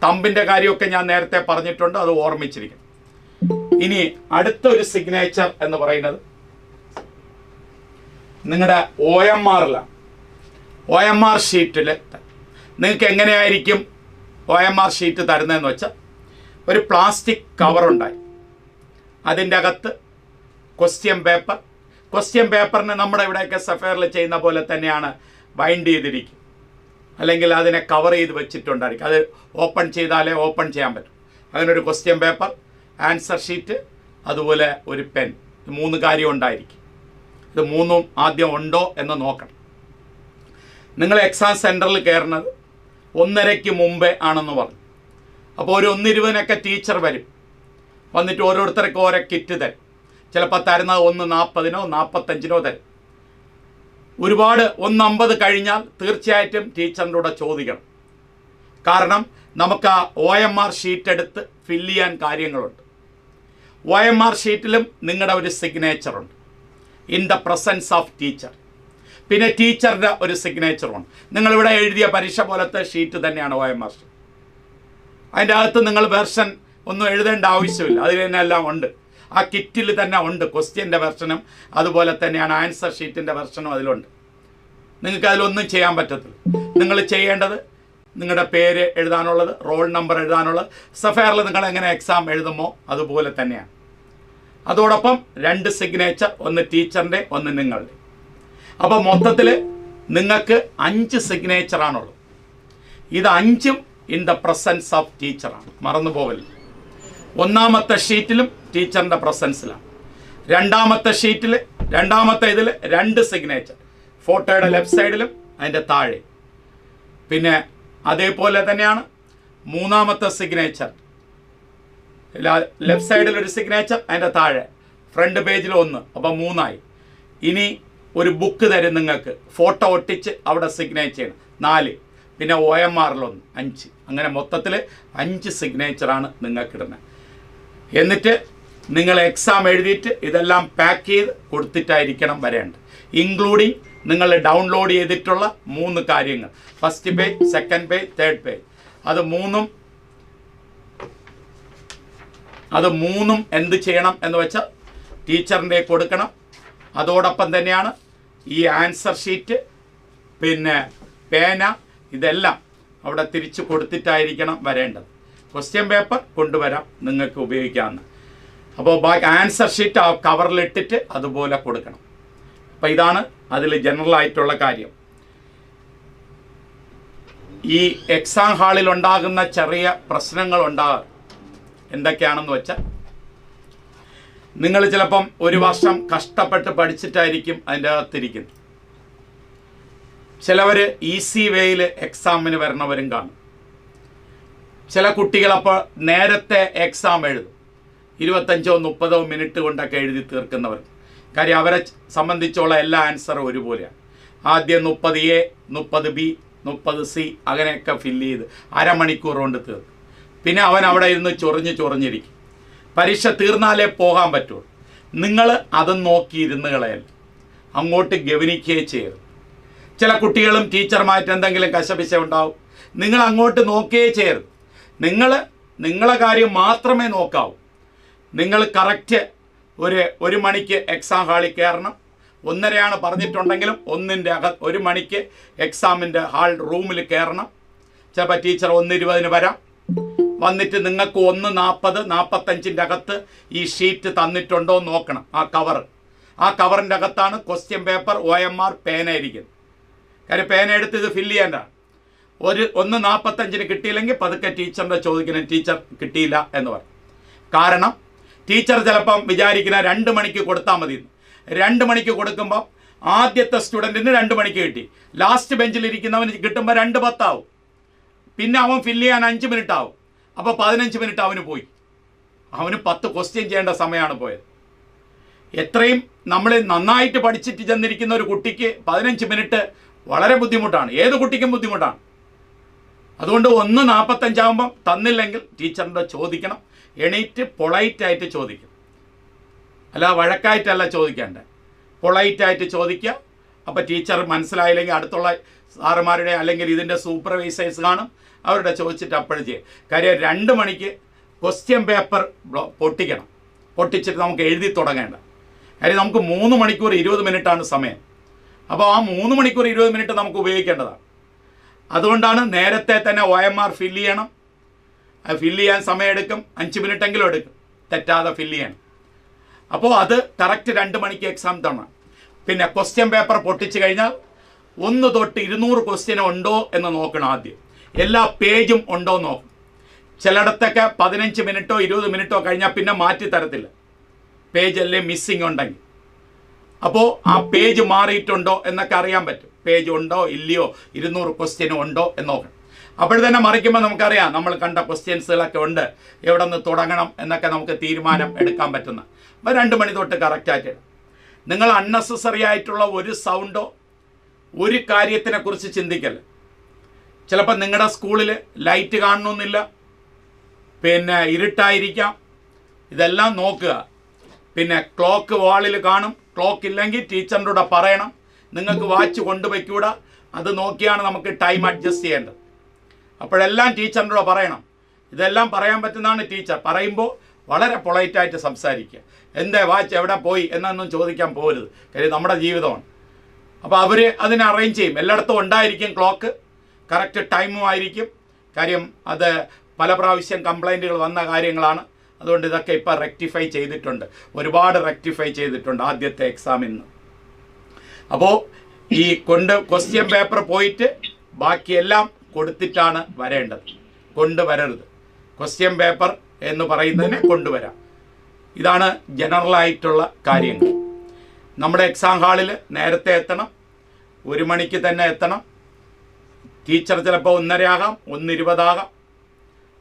തമ്പിൻ്റെ കാര്യമൊക്കെ ഞാൻ നേരത്തെ പറഞ്ഞിട്ടുണ്ട്, അത് ഓർമ്മിച്ചിരിക്കും. ഇനി അടുത്തൊരു സിഗ്നേച്ചർ എന്ന് പറയുന്നത് നിങ്ങളുടെ OMRലാണ്. OMR ഷീറ്റിൽ നിങ്ങൾക്ക് എങ്ങനെയായിരിക്കും OMR ഷീറ്റ് തരുന്നതെന്ന് വെച്ചാൽ, ഒരു പ്ലാസ്റ്റിക് കവറുണ്ടായി, അതിൻ്റെ അകത്ത് ക്വസ്റ്റ്യൻ പേപ്പറിന് നമ്മുടെ ഇവിടെയൊക്കെ സഫയറിൽ ചെയ്യുന്ന പോലെ തന്നെയാണ് ബൈൻഡ് ചെയ്തിരിക്കും, അല്ലെങ്കിൽ അതിനെ കവർ ചെയ്ത് വെച്ചിട്ടുണ്ടായിരിക്കും. അത് ഓപ്പൺ ചെയ്താലേ ഓപ്പൺ ചെയ്യാൻ പറ്റും. അങ്ങനെ ഒരു ക്വസ്റ്റ്യൻ പേപ്പർ, ആൻസർ ഷീറ്റ്, അതുപോലെ ഒരു പെൻ, 3 കാര്യം ഉണ്ടായിരിക്കും. ഇത് 3ഉം ആദ്യം ഉണ്ടോ എന്ന് നോക്കണം. നിങ്ങൾ എക്സാം സെൻറ്ററിൽ കയറുന്നത് 1:30 മുമ്പേ ആണെന്ന് പറഞ്ഞു. അപ്പോൾ ഒരു 1:20 ടീച്ചർ വരും, വന്നിട്ട് ഓരോരുത്തർക്ക് ഓരോ കിറ്റ് തരും. ചിലപ്പോൾ തരുന്നത് 1:40 45 തരും. ഒരുപാട് 1:50 കഴിഞ്ഞാൽ തീർച്ചയായിട്ടും ടീച്ചറിൻ്റെ കൂടെ ചോദിക്കണം. കാരണം നമുക്ക് ആ OMR ഷീറ്റ് എടുത്ത് ഫില്ല് ചെയ്യാൻ കാര്യങ്ങളുണ്ട്. OMR ഷീറ്റിലും നിങ്ങളുടെ ഒരു സിഗ്നേച്ചറുണ്ട്, in the presence of teacher. പിന്നെ ടീച്ചറുടെ ഒരു സിഗ്നേച്ചറുണ്ട്. നിങ്ങളിവിടെ എഴുതിയ പരീക്ഷ പോലത്തെ ഷീറ്റ് തന്നെയാണ് OMR ഷീറ്റ്. അതിൻ്റെ അകത്ത് നിങ്ങൾ വെർഷൻ ഒന്നും എഴുതേണ്ട ആവശ്യമില്ല, അതിൽ തന്നെ എല്ലാം ഉണ്ട്. ആ കിറ്റിൽ തന്നെ ഉണ്ട് ക്വസ്റ്റ്യൻ്റെ വെർഷനും, അതുപോലെ തന്നെയാണ് ആൻസർ ഷീറ്റിൻ്റെ വെർഷനും അതിലുണ്ട്. നിങ്ങൾക്ക് അതിലൊന്നും ചെയ്യാൻ പറ്റത്തില്ല. നിങ്ങൾ ചെയ്യേണ്ടത് നിങ്ങളുടെ പേര് എഴുതാനുള്ളത്, റോൾ നമ്പർ എഴുതാനുള്ളത്, സഫയറിൽ നിങ്ങൾ എങ്ങനെ എക്സാം എഴുതുമോ അതുപോലെ തന്നെയാണ്. അതോടൊപ്പം 2 സിഗ്നേച്ചർ, ഒന്ന് ടീച്ചറിൻ്റെ ഒന്ന് നിങ്ങളുടെ. അപ്പോൾ മൊത്തത്തിൽ നിങ്ങൾക്ക് 5 സിഗ്നേച്ചറാണുള്ളത്. ഇത് 5ഉം ഇൻ ദ പ്രസൻസ് ഓഫ് ടീച്ചറാണ്, മറന്നു പോകരുത്. ഒന്നാമത്തെ ഷീറ്റിലും ടീച്ചറിൻ്റെ പ്രസൻസിലാണ്. രണ്ടാമത്തെ ഷീറ്റിൽ രണ്ടാമത്തെ ഇതിൽ 2 സിഗ്നേച്ചർ, ഫോട്ടോയുടെ ലെഫ്റ്റ് സൈഡിലും അതിൻ്റെ താഴെ. പിന്നെ അതേപോലെ തന്നെയാണ് മൂന്നാമത്തെ സിഗ്നേച്ചർ, ലെഫ്റ്റ് സൈഡിൽ ഒരു സിഗ്നേച്ചർ, അതിൻ്റെ താഴെ ഫ്രണ്ട് പേജിൽ 1, അപ്പോൾ 3ആയി. ഇനി ഒരു ബുക്ക് തരും നിങ്ങൾക്ക്, ഫോട്ടോ ഒട്ടിച്ച് അവിടെ സിഗ്നേച്ചർ ചെയ്യണം, 4. പിന്നെ OMRൽ 1, 5. അങ്ങനെ മൊത്തത്തിൽ 5 സിഗ്നേച്ചറാണ് നിങ്ങൾക്ക് ഇടുന്നത്. എന്നിട്ട് നിങ്ങൾ എക്സാം എഴുതിയിട്ട് ഇതെല്ലാം പാക്ക് ചെയ്ത് കൊടുത്തിട്ടായിരിക്കണം വരേണ്ടത്, ഇൻക്ലൂഡിങ് നിങ്ങൾ ഡൗൺലോഡ് ചെയ്തിട്ടുള്ള 3 കാര്യങ്ങൾ. First page, second page, third page. അത് മൂന്നും എന്ത് ചെയ്യണം എന്ന് വെച്ചാൽ ടീച്ചറിൻ്റെ കൊടുക്കണം. അതോടൊപ്പം തന്നെയാണ് ഈ ആൻസർ ഷീറ്റ്, പിന്നെ പേന, ഇതെല്ലാം അവിടെ തിരിച്ച് കൊടുത്തിട്ടായിരിക്കണം വരേണ്ടത്. ക്വസ്റ്റ്യൻ പേപ്പർ കൊണ്ടുവരാം, നിങ്ങൾക്ക് ഉപയോഗിക്കാവുന്ന. അപ്പോൾ ബാക്കി ആൻസർ ഷീറ്റ് ആ കവറിലിട്ടിട്ട് അതുപോലെ കൊടുക്കണം. അപ്പോൾ ഇതാണ് അതിൽ ജനറൽ ആയിട്ടുള്ള കാര്യം. ഈ എക്സാം ഹാളിൽ ഉണ്ടാകുന്ന ചെറിയ പ്രശ്നങ്ങൾ ഉണ്ടാകും. എന്തൊക്കെയാണെന്ന് വെച്ചാൽ, നിങ്ങൾ ചിലപ്പം ഒരു വർഷം കഷ്ടപ്പെട്ട് പഠിച്ചിട്ടായിരിക്കും അതിൻ്റെ അകത്തിരിക്കുന്നത്. ചിലവർ ഈസി വേയിൽ എക്സാമിന് വരണവരും കാണും. ചില കുട്ടികളപ്പോൾ നേരത്തെ എക്സാം എഴുതും, 25-30 മിനിറ്റ് കൊണ്ടൊക്കെ എഴുതി തീർക്കുന്നവർ. കാര്യം അവരെ സംബന്ധിച്ചുള്ള എല്ലാ ആൻസറും ഒരുപോലെയാണ്. ആദ്യം 30A, 30B, 30C അങ്ങനെയൊക്കെ ഫില്ല് ചെയ്ത് അരമണിക്കൂർ കൊണ്ട് തീർക്കും. പിന്നെ അവൻ അവിടെ ഇരുന്ന് ചൊറിഞ്ഞിരിക്കും. പരീക്ഷ തീർന്നാലേ പോകാൻ പറ്റുള്ളൂ. നിങ്ങൾ അതും നോക്കി ഇരുന്ന് കളയല്ല, അങ്ങോട്ട് ഗവനിക്കുകയും ചെയ്യരുത്. ചില കുട്ടികളും ടീച്ചറുമായിട്ട് എന്തെങ്കിലും കശപിശ ഉണ്ടാവും, നിങ്ങൾ അങ്ങോട്ട് നോക്കുകയേ ചെയ്യരുത്. നിങ്ങളെ കാര്യം മാത്രമേ നോക്കാവൂ. നിങ്ങൾ കറക്റ്റ് 1 മണിക്ക് എക്സാം ഹാളിൽ കയറണം. 1:30 പറഞ്ഞിട്ടുണ്ടെങ്കിലും 1 മണിക്ക് എക്സാമിൻ്റെ ഹാൾ റൂമിൽ കയറണം. ചിലപ്പോൾ ടീച്ചർ 1:20 വരാം. വന്നിട്ട് നിങ്ങൾക്ക് 1:40-45 അകത്ത് ഈ ഷീറ്റ് തന്നിട്ടുണ്ടോ നോക്കണം. ആ കവറിൻ്റെ അകത്താണ് ക്വസ്റ്റ്യൻ പേപ്പർ, OMR, പേന ഇരിക്കുന്നത്. കാര്യം പേന എടുത്ത് ഇത് ഫില്ല് ചെയ്യേണ്ടതാണ്. 1:45 കിട്ടിയില്ലെങ്കിൽ പതുക്കെ ടീച്ചറിൻ്റെ ചോദിക്കണം, ടീച്ചർ കിട്ടിയില്ല എന്ന് പറയും. കാരണം ടീച്ചർ ചിലപ്പം വിചാരിക്കുന്ന 2 മണിക്ക് കൊടുത്താൽ മതി. 2 മണിക്ക് കൊടുക്കുമ്പോൾ ആദ്യത്തെ സ്റ്റുഡൻറ്റിന് 2 മണിക്ക് കിട്ടി, ലാസ്റ്റ് ബെഞ്ചിലിരിക്കുന്നവന് കിട്ടുമ്പോൾ 2:10 ആവും. പിന്നെ അവൻ ഫില്ല് ചെയ്യാൻ 5 മിനിറ്റ് ആവും. അപ്പോൾ 15 മിനിറ്റ് അവന് പോയി. അവന് 10 ക്വസ്റ്റ്യൻ ചെയ്യേണ്ട സമയമാണ് പോയത്. എത്രയും നമ്മൾ നന്നായിട്ട് പഠിച്ചിട്ട് ചെന്നിരിക്കുന്ന ഒരു കുട്ടിക്ക് 15 മിനിറ്റ് വളരെ ബുദ്ധിമുട്ടാണ്. ഏത് കുട്ടിക്കും ബുദ്ധിമുട്ടാണ്. അതുകൊണ്ട് 1:45 ആകുമ്പം തന്നില്ലെങ്കിൽ ടീച്ചറിൻ്റെ ചോദിക്കണം. എണീറ്റ് പൊളൈറ്റായിട്ട് ചോദിക്കും, അല്ല വഴക്കായിട്ടല്ല ചോദിക്കേണ്ടത്, പൊളൈറ്റായിട്ട് ചോദിക്കുക. അപ്പോൾ ടീച്ചർ മനസ്സിലായില്ലെങ്കിൽ അടുത്തുള്ള സാറുമാരുടെ അല്ലെങ്കിൽ ഇതിൻ്റെ സൂപ്പർവൈസേഴ്സ് കാണും, അവരുടെ ചോദിച്ചിട്ട് അപ്പോഴും ചെയ്യും. കാര്യം 2 മണിക്ക് ക്വസ്റ്റ്യൻ പേപ്പർ പൊട്ടിച്ചിട്ട് നമുക്ക് എഴുതി തുടങ്ങേണ്ട. കാര്യം നമുക്ക് 3 മണിക്കൂർ 20 മിനിറ്റാണ് സമയം. അപ്പോൾ ആ 3 മണിക്കൂർ 20 മിനിറ്റ് നമുക്ക് ഉപയോഗിക്കേണ്ടതാണ്. അതുകൊണ്ടാണ് നേരത്തെ തന്നെ OMR ഫില്ല് ചെയ്യണം. അത് ഫില്ല് ചെയ്യാൻ സമയമെടുക്കും, 5 മിനിറ്റെങ്കിലും എടുക്കും, തെറ്റാതെ ഫില്ല് ചെയ്യണം. അപ്പോൾ അത് കറക്റ്റ് 2 മണിക്ക് എക്സാം തരണം. പിന്നെ ക്വസ്റ്റ്യൻ പേപ്പർ പൊട്ടിച്ച് കഴിഞ്ഞാൽ 1 തൊട്ട് 200 ക്വസ്റ്റ്യൻ ഉണ്ടോ എന്ന് നോക്കണം. ആദ്യം എല്ലാ പേജും ഉണ്ടോ എന്ന് നോക്കും. ചിലയിടത്തൊക്കെ 15 മിനിറ്റോ 20 മിനിറ്റോ കഴിഞ്ഞാൽ പിന്നെ മാറ്റി തരത്തില്ല, പേജല്ലേ മിസ്സിങ് ഉണ്ടെങ്കിൽ. അപ്പോൾ ആ പേജ് മാറിയിട്ടുണ്ടോ എന്നൊക്കെ അറിയാൻ പറ്റും. പേജ് ഉണ്ടോ ഇല്ലയോ, 200 ക്വസ്റ്റ്യൻ ഉണ്ടോ എന്ന് നോക്കണം. അപ്പോൾ തന്നെ മറിക്കുമ്പോൾ നമുക്കറിയാം നമ്മൾ കണ്ട ക്വസ്റ്റ്യൻസുകളൊക്കെ ഉണ്ട്, എവിടെ നിന്ന് തുടങ്ങണം എന്നൊക്കെ നമുക്ക് തീരുമാനം എടുക്കാൻ പറ്റുന്ന. അപ്പോൾ 2 മണി തൊട്ട് കറക്റ്റായിട്ട് ഇടും. നിങ്ങൾ അൺനെസസറി ആയിട്ടുള്ള ഒരു സൗണ്ടോ ഒരു കാര്യത്തിനെക്കുറിച്ച് ചിന്തിക്കല്ല. ചിലപ്പോൾ നിങ്ങളുടെ സ്കൂളിൽ ലൈറ്റ് കാണണമെന്നില്ല, പിന്നെ ഇരുട്ടായിരിക്കാം, ഇതെല്ലാം നോക്കുക. പിന്നെ ക്ലോക്ക് വാളിൽ കാണും, ക്ലോക്ക് ഇല്ലെങ്കിൽ ടീച്ചറിൻ്റെ കൂടെ പറയണം. നിങ്ങൾക്ക് വാച്ച് കൊണ്ടുവയ്ക്കൂടാ, അത് നോക്കിയാണ് നമുക്ക് ടൈം അഡ്ജസ്റ്റ് ചെയ്യേണ്ടത്. അപ്പോഴെല്ലാം ടീച്ചറിൻ്റെ കൂടെ പറയണം. ഇതെല്ലാം പറയാൻ പറ്റുന്നതാണ് ടീച്ചർ. പറയുമ്പോൾ വളരെ പൊളൈറ്റായിട്ട് സംസാരിക്കുക. എന്തേ വാച്ച് എവിടെ പോയി എന്നൊന്നും ചോദിക്കാൻ പോകരുത്, കാര്യം നമ്മുടെ ജീവിതമാണ്. അപ്പോൾ അവർ അതിനെ അറേഞ്ച് ചെയ്യും. എല്ലായിടത്തും ഉണ്ടായിരിക്കും ക്ലോക്ക്, കറക്റ്റ് ടൈമും ആയിരിക്കും. കാര്യം അത് പല പ്രാവശ്യം കംപ്ലൈൻറ്റുകൾ വന്ന കാര്യങ്ങളാണ്. അതുകൊണ്ട് ഇതൊക്കെ ഇപ്പോൾ റെക്ടിഫൈ ചെയ്തിട്ടുണ്ട്, ഒരുപാട് റെക്ടിഫൈ ചെയ്തിട്ടുണ്ട് ആദ്യത്തെ എക്സാമിൽ നിന്ന്. അപ്പോൾ ഈ ക്വസ്റ്റ്യൻ പേപ്പർ പോയിട്ട് ബാക്കിയെല്ലാം കൊടുത്തിട്ടാണ് വരേണ്ടത്, കൊണ്ടുവരരുത്. ക്വസ്റ്റ്യൻ പേപ്പർ എന്ന് പറയുന്നതിനെ കൊണ്ടുവരാം. ഇതാണ് ജനറലായിട്ടുള്ള കാര്യങ്ങൾ. നമ്മുടെ എക്സാം ഹാളിൽ നേരത്തെ എത്തണം, 1 മണിക്ക് തന്നെ എത്തണം. ടീച്ചർ ചിലപ്പോൾ 1:30 ആകാം, 1:20 ആകാം.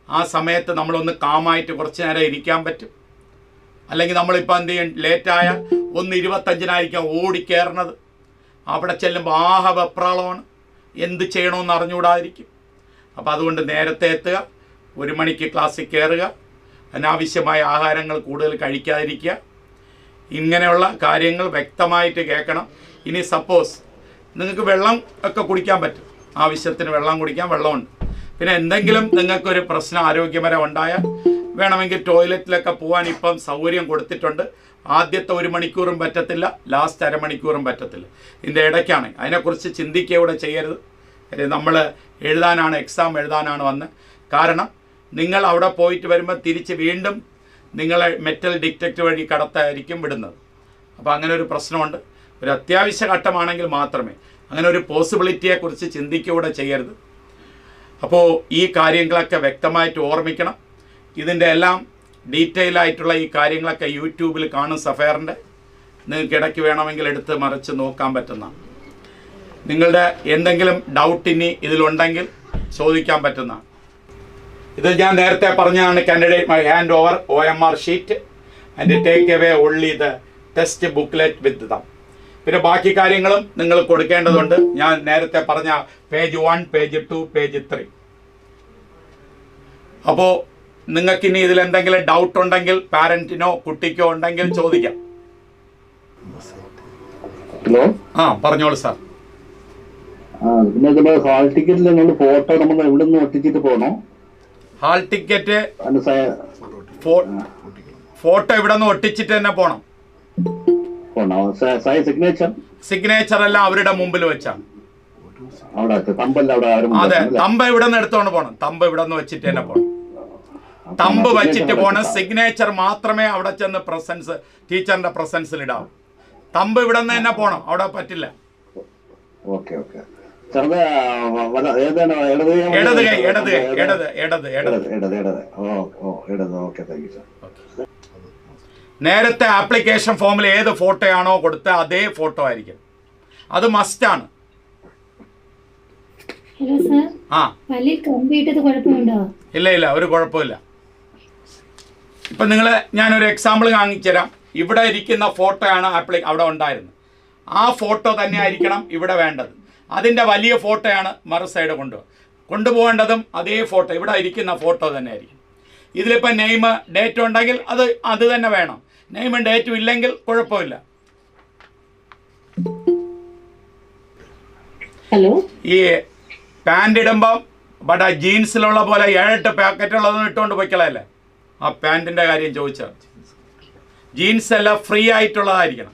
ആ സമയത്ത് നമ്മളൊന്ന് കാമായിട്ട് കുറച്ച് നേരം ഇരിക്കാൻ പറ്റും. അല്ലെങ്കിൽ നമ്മളിപ്പോൾ എന്ത് ചെയ്യും, ലേറ്റായാൽ 1:25 ഓടിക്കയറണത്. അവിടെ ചെല്ലുമ്പോൾ വെപ്രാളമാണ്, എന്ത് ചെയ്യണമെന്ന് അറിഞ്ഞുകൂടാതിരിക്കും. അപ്പോൾ അതുകൊണ്ട് നേരത്തെ എത്തുക, 1 മണിക്ക് ക്ലാസ്സിൽ കയറുക, അനാവശ്യമായ ആഹാരങ്ങൾ കൂടുതൽ കഴിക്കാതിരിക്കുക. ഇങ്ങനെയുള്ള കാര്യങ്ങൾ വ്യക്തമായിട്ട് കേൾക്കണം. ഇനി സപ്പോസ് നിങ്ങൾക്ക് വെള്ളം ഒക്കെ കുടിക്കാൻ പറ്റും, ആവശ്യത്തിന് വെള്ളം കുടിക്കാൻ വെള്ളമുണ്ട്. പിന്നെ എന്തെങ്കിലും നിങ്ങൾക്കൊരു പ്രശ്നം ആരോഗ്യപരം ഉണ്ടായാൽ വേണമെങ്കിൽ ടോയ്ലറ്റിലൊക്കെ പോകാൻ ഇപ്പം സൗകര്യം കൊടുത്തിട്ടുണ്ട്. ആദ്യത്തെ 1 മണിക്കൂറും പറ്റത്തില്ല, ലാസ്റ്റ് അരമണിക്കൂറും പറ്റത്തില്ല. ഇതിൻ്റെ ഇടയ്ക്കാണ്. അതിനെക്കുറിച്ച് ചിന്തിക്കുക കൂടെ ചെയ്യരുത്. നമ്മൾ എഴുതാനാണ്, എക്സാം എഴുതാനാണ് വന്ന്. കാരണം നിങ്ങൾ അവിടെ പോയിട്ട് വരുമ്പോൾ തിരിച്ച് വീണ്ടും നിങ്ങളെ മെറ്റൽ ഡിറ്റക്ടർ വഴി കടത്തായിരിക്കും വിടുന്നത്. അപ്പോൾ അങ്ങനെ ഒരു പ്രശ്നമുണ്ട്. ഒരു അത്യാവശ്യ ഘട്ടമാണെങ്കിൽ മാത്രമേ. അങ്ങനെ ഒരു പോസിബിലിറ്റിയെക്കുറിച്ച് ചിന്തിക്കുക കൂടെ ചെയ്യരുത്. അപ്പോൾ ഈ കാര്യങ്ങളൊക്കെ വ്യക്തമായിട്ട് ഓർമ്മിക്കണം. ഇതിൻ്റെ എല്ലാം ഡീറ്റെയിൽ ആയിട്ടുള്ള ഈ കാര്യങ്ങളൊക്കെ യൂട്യൂബിൽ കാണും സഫയറിൻ്റെ. നിങ്ങൾക്ക് ഇടയ്ക്ക് വേണമെങ്കിൽ എടുത്ത് മറിച്ച് നോക്കാൻ പറ്റുന്നതാണ്. നിങ്ങളുടെ എന്തെങ്കിലും ഡൗട്ട് ഇനി ഇതിലുണ്ടെങ്കിൽ ചോദിക്കാൻ പറ്റുന്നതാണ്. ഇത് ഞാൻ നേരത്തെ പറഞ്ഞതാണ്. Candidate may hand over OMR sheet and take away only the test booklet with them. പിന്നെ ബാക്കി കാര്യങ്ങളും നിങ്ങൾ കൊടുക്കേണ്ടതുണ്ട്. ഞാൻ നേരത്തെ പറഞ്ഞ പേജ് 1, പേജ് 2, പേജ് 3. അപ്പോൾ നിങ്ങൾക്കിനി ഇതിൽ എന്തെങ്കിലും ഡൗട്ട് ഉണ്ടെങ്കിൽ പാരൻറ്റിനോ കുട്ടിക്കോ ഉണ്ടെങ്കിൽ ചോദിക്കാം. ഹലോ, പറഞ്ഞോളൂ സാർ. പിന്നെ ഇതിന്റെ ഹാൾ ടിക്കറ്റിൽ നമ്മൾ ഫോട്ടോ നമ്മൾ എവിടെ നിന്ന് ഒട്ടിച്ചിട്ട് പോകണോ? ഹാൾ ടിക്കറ്റ് ഫോട്ടോ ഇവിടെ നിന്ന് ഒട്ടിച്ചിട്ട് തന്നെ പോണം. സിഗ്നേച്ചർ എല്ലാം അവരുടെ മുമ്പിൽ വെച്ചാണ്. അതെ, തമ്പ് ഇവിടെ നിന്ന് എടുത്തോണ്ട് പോണം. തമ്പ് ഇവിടെ നിന്ന് വെച്ചിട്ട് തന്നെ പോണം. തമ്പ് വെച്ചിട്ട് പോണം. സിഗ്നേച്ചർ മാത്രമേ അവിടെ ചെന്ന് പ്രസൻസ്, ടീച്ചറിന്റെ പ്രസൻസിൽ ഇടാവൂ. തമ്പ് ഇവിടെ നിന്ന് തന്നെ പോണം, അവിടെ പറ്റില്ല. നേരത്തെ ആപ്ലിക്കേഷൻ ഫോമിൽ ഏത് ഫോട്ടോയാണോ കൊടുത്ത അതേ ഫോട്ടോ ആയിരിക്കും. അത് മസ്റ്റാണ്. ഇല്ല, ഒരു കുഴപ്പമില്ല. ഇപ്പം ഞാനൊരു എക്സാമ്പിൾ കാണിച്ചു തരാം. ഇവിടെ ഇരിക്കുന്ന ഫോട്ടോയാണ് അവിടെ ഉണ്ടായിരുന്നത്. ആ ഫോട്ടോ തന്നെ ആയിരിക്കണം ഇവിടെ വേണ്ടത്. അതിൻ്റെ വലിയ ഫോട്ടോയാണ് മറു സൈഡ് കൊണ്ടുപോകേണ്ടതും അതേ ഫോട്ടോ, ഇവിടെ ഇരിക്കുന്ന ഫോട്ടോ തന്നെ ആയിരിക്കും. ഇതിലിപ്പോൾ നെയിം ഡേറ്റ് ഉണ്ടെങ്കിൽ അത് തന്നെ വേണം. നെയിമും ഡേറ്റും ഇല്ലെങ്കിൽ കുഴപ്പമില്ല. ഈ പാൻറ് ഇടുമ്പം ആ ജീൻസിലുള്ള പോലെ 7-8 പാക്കറ്റുള്ളതൊന്നും ഇട്ടുകൊണ്ട് പോയിക്കളയല്ലേ. ആ പാൻറ്റിൻ്റെ കാര്യം ചോദിച്ചാൽ ജീൻസ് എല്ലാം ഫ്രീ ആയിട്ടുള്ളതായിരിക്കണം.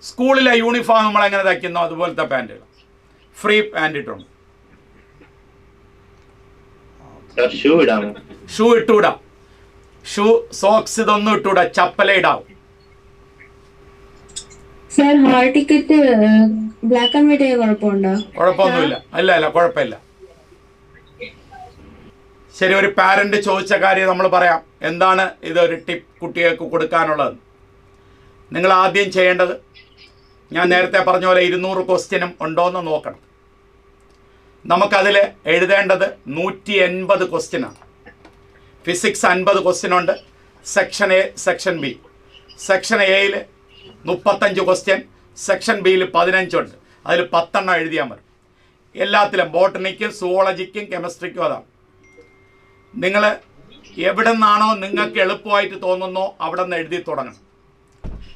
സ്കൂളിലെ യൂണിഫോം നമ്മൾ എങ്ങനെ തയ്ക്കുന്നോ അതുപോലത്തെ പാൻറ്റുകൾ ഫ്രീ പാൻറ് ഇട്ടുണ്ട്. ഷൂ ഇട്ടൂടാ. ഷൂ, സോക്സ് ഇതൊന്നും ഇട്ടൂടാ. ചപ്പല ഇടാവും. Sir, hall ticket black and white കുഴപ്പമുണ്ടോ? കുഴപ്പമൊന്നുമില്ല. അല്ല, കുഴപ്പമില്ല. ശരി, ഒരു പാരന്റ് ചോദിച്ച കാര്യം നമ്മൾ പറയാം. എന്താണ് ഇതൊരു ടിപ്പ് കുട്ടികൾക്ക് കൊടുക്കാനുള്ളത്? നിങ്ങൾ ആദ്യം ചെയ്യേണ്ടത്, ഞാൻ നേരത്തെ പറഞ്ഞ പോലെ 200 ക്വസ്റ്റ്യനും ഉണ്ടോയെന്ന് നോക്കണം. നമുക്കതിൽ എഴുതേണ്ടത് 180 ക്വസ്റ്റ്യനാണ്. ഫിസിക്സ് 50 ക്വസ്റ്റ്യൻ ഉണ്ട്. Section A, section B. Section എയിൽ 35 ക്വസ്റ്റ്യൻ, സെക്ഷൻ ബിയിൽ 15 ഉണ്ട്. അതിൽ 10 എഴുതിയാൽ മതി. എല്ലാത്തിലും ബോട്ടണിക്കും സുവോളജിക്കും കെമിസ്ട്രിക്കും അതാണ്. നിങ്ങൾ എവിടെ നിന്നാണോ നിങ്ങൾക്ക് എളുപ്പമായിട്ട് തോന്നുന്നോ അവിടെ നിന്ന് എഴുതി തുടങ്ങണം.